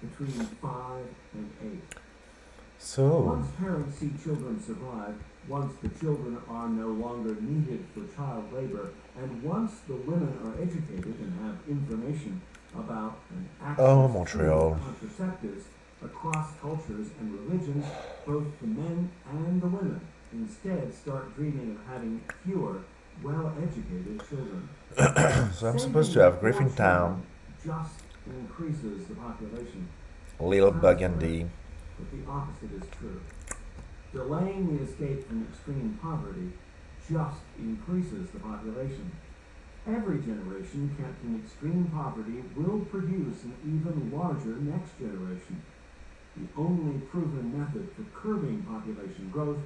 between 5 and 8. So, Once parents see children survive, once the children are no longer needed for child labor, and once the women are educated and have information about and access Montreal. to contraceptives across cultures and religions, both the men and the women instead start dreaming of having fewer well-educated children. so I'm supposed to have Saving poor Griffintown, children just increases the population. Little Burgundy, but the opposite is true. Delaying the escape from extreme poverty just increases the population. Every generation kept in extreme poverty will produce an even larger next generation. The only proven method for curbing population growth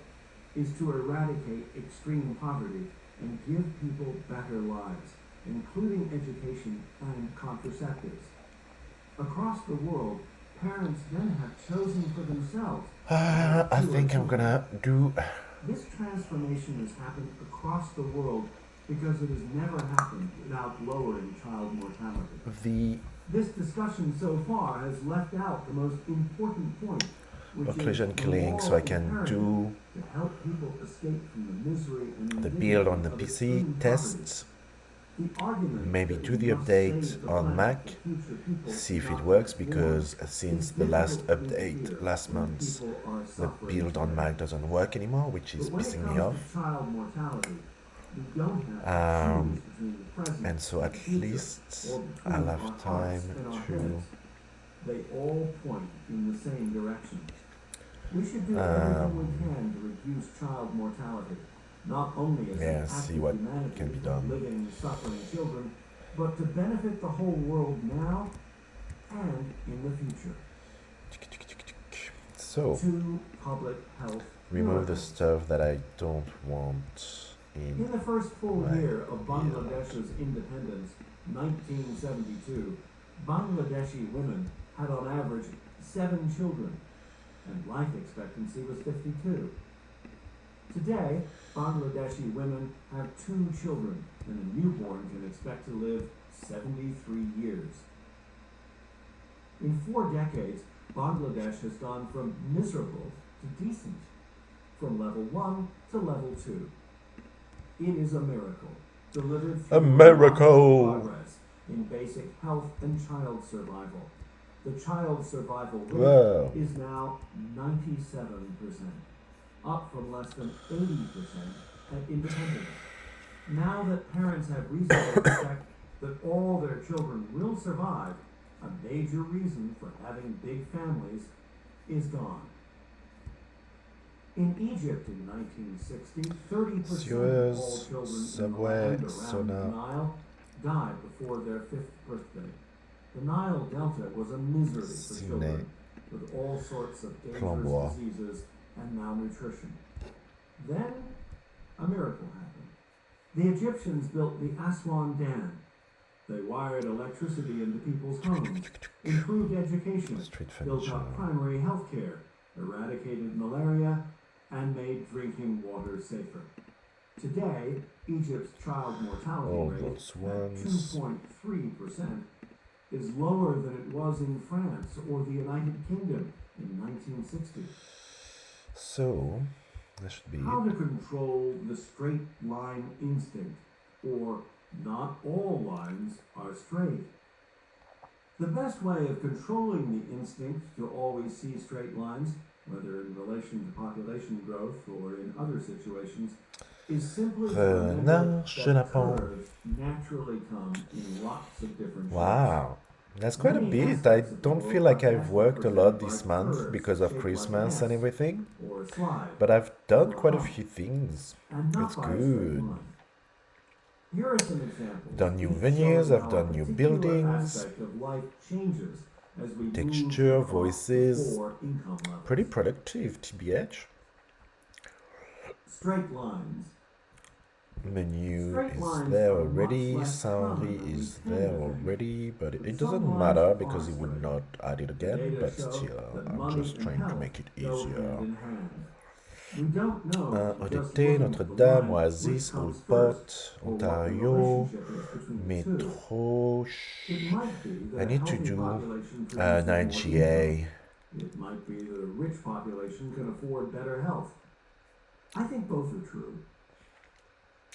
is to eradicate extreme poverty and give people better lives, including education and contraceptives. Across the world, parents then have chosen for themselves. I think I'm gonna do. This transformation has happened across the world because it has never happened without lowering child mortality. This discussion so far has left out the most important point, which Occlusion is the killing, moral so I can imperative do to help people escape from the misery and the indignity build on the of PC extreme tests, poverty. The argument maybe that do we the must update save the on planet Mac, for future people see if not it works, born because since the last difficult to update hear last when month, people are the suffering build on today. Mac doesn't work anymore, which is But when it pissing me comes off. to child mortality, we don't have to choose between the present And so and at the future, least or between I'll our have hearts time and our to heads. They all point in the same direction. We should do everything we can to reduce child mortality, not only as an act see of what humanity can be for done. living, suffering children, but to benefit the whole world now and in the future. So, Two public health remove the miracles. stuff that I don't want In in. the first full Right. year of Bangladesh's independence, 1972, Bangladeshi women had on average 7 children, and life expectancy was 52. Today, Bangladeshi women have 2 children, and a newborn can expect to live 73 years. In 4 decades, Bangladesh has gone from miserable to decent, from level 1 to level 2. It is a miracle, delivered through A miracle! progress in basic health and child survival. The child survival rate Wow. is now 97%, up from less than 80% at independence. Now that parents have reason to expect that all their children will survive, a major reason for having big families is gone. In Egypt in 1960, 30% of all Suez, children in the Subway, land around Sona. the Nile died before their 5th birthday. The Nile Delta was a misery for Sydney. children, with all sorts of dangerous Plombois. diseases and malnutrition. Then, a miracle happened. The Egyptians built the Aswan Dam. They wired electricity into people's homes, improved education, Street built furniture. up primary health care, eradicated malaria, and made drinking water safer. Today, Egypt's child mortality All rate those at ones. 2.3% is lower than it was in France or the United Kingdom in 1960. So, that should be How it. to control the straight line instinct, or not all lines are straight. The best way of controlling the instinct to always see straight lines, whether in relation to population growth or in other situations, is simply to remember Renard that Lapin. curves naturally come in lots of different shapes. Wow. That's quite a Many bit. I aspects of the don't world feel like are I've best worked a lot represented this by month curves because of shaped like Christmas an and S everything, or a slide, but I've done or a quite a hump, few things. and not It's by a straight good. line. Here are some examples. Done new each venues, showing I've how done a new particular buildings, aspect of life changes as we move texture, across the voices. 4 income levels. Pretty productive, TBH. Straight lines. Menu Straight is lines there are already, much less common Soundly than we is tend there to think. already, but But it some doesn't lines matter are because it would straight. not add it The again, data but show still, that I'm money just and trying to health make it go hand easier. in hand. We don't know if just Odete, looking at Notre the Dame, line Oasis, which Old comes first, Port, or what the Ontario, relationship is between the two. Metro. It might be that I a need to healthy do population produces more 9GA. income. It might be that a rich population can afford better health. I think both are true.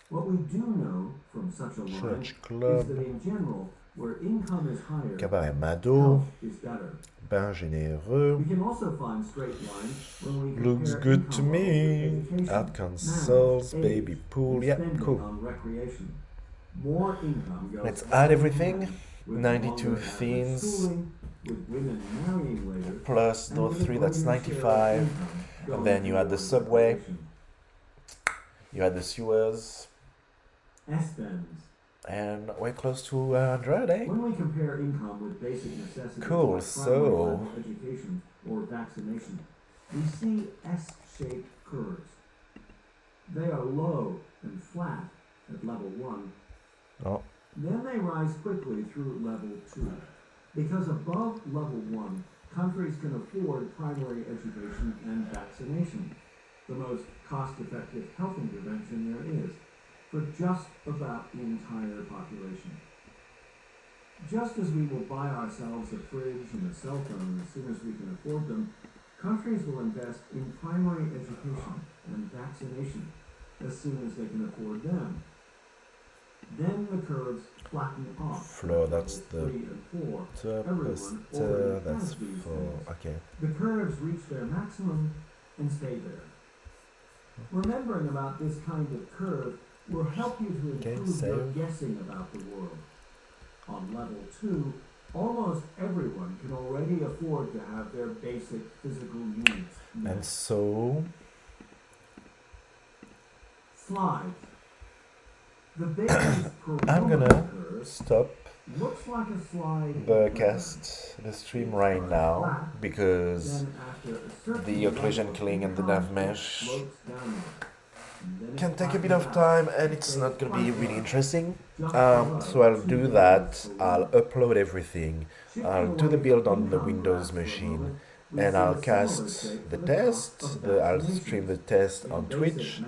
What we do know from such a line Church is Club, that in general, where income is higher, Cabaret Mado, health is better. Bain Généreux. We can also find straight lines when we Looks compare good to income levels me. with education, Art consoles, marriage, baby age, pool. and Yeah, spending cool. on recreation. More income goes Let's hand add in everything. hand with 92 longer average themes schooling, with women marrying later, plus and those with a 3, that's greater share of 95. income going And then you had the towards subway, education. you had the sewers, S-bends. and we're close to 100, eh? When we compare income with basic necessities Cool, like so- primary level education or vaccination, we see S-shaped curves. They are low and flat at level 1. Oh. Then they rise quickly through level 2. Because above level 1, countries can afford primary education and vaccination, the most cost-effective health intervention there is, for just about the entire population. Just as we will buy ourselves a fridge and a cell phone as soon as we can afford them, countries will invest in primary education and vaccination as soon as they can afford them. Then the curves flatten off. Floor, at that's levels the 3 and 4. Top, Everyone already that's has these 4, things. okay. The curves reach their maximum and stay there. Remembering about this kind of curve will help you to Okay, improve your save. guessing about the world. On level 2, almost everyone can already afford to have their basic physical needs met. And so, Slides. The baby's I'm gonna curve stop looks like a slide. the stream right now, because Then after a certain the occlusion level of killing and the income, nav mesh slopes downward. And then can it take a bit flattens of out. time, and it's not gonna be really interesting. So I'll do that, I'll upload everything, I'll do the build on the Windows machine, and I'll cast the test, I'll stream the test on Twitch,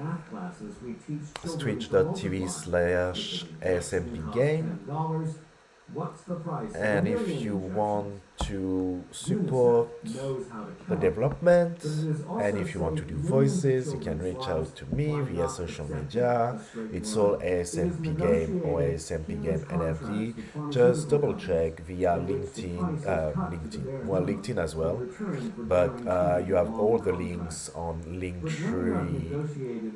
twitch.tv/aSMPgame. And if you want to support the development, and if you want to do voices, you can reach out to me via social media. It's all aSMPgame or aSMPgame LFD. Just double check via LinkedIn as well. But you have all the links on linktr.ee.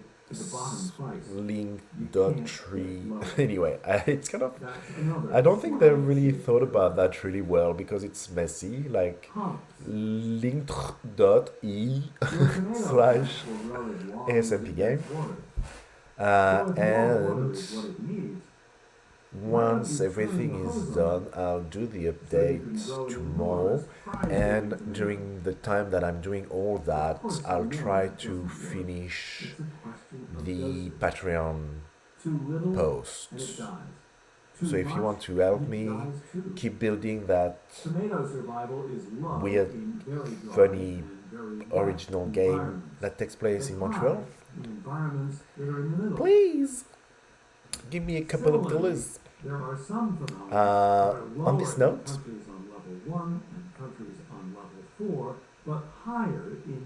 Anyway, it's kind of, I don't think they really thought about that really well, because it's messy, like linktr.ee /aSMPgame. And once everything is done, I'll do the update tomorrow, and during the time that I'm doing all that, I'll try to finish the Patreon post. So if you want to help me keep building that weird, funny, original game that takes place in Montreal, please give me a couple of dollars. On this note, countries on level 1 and countries on level 4, but higher in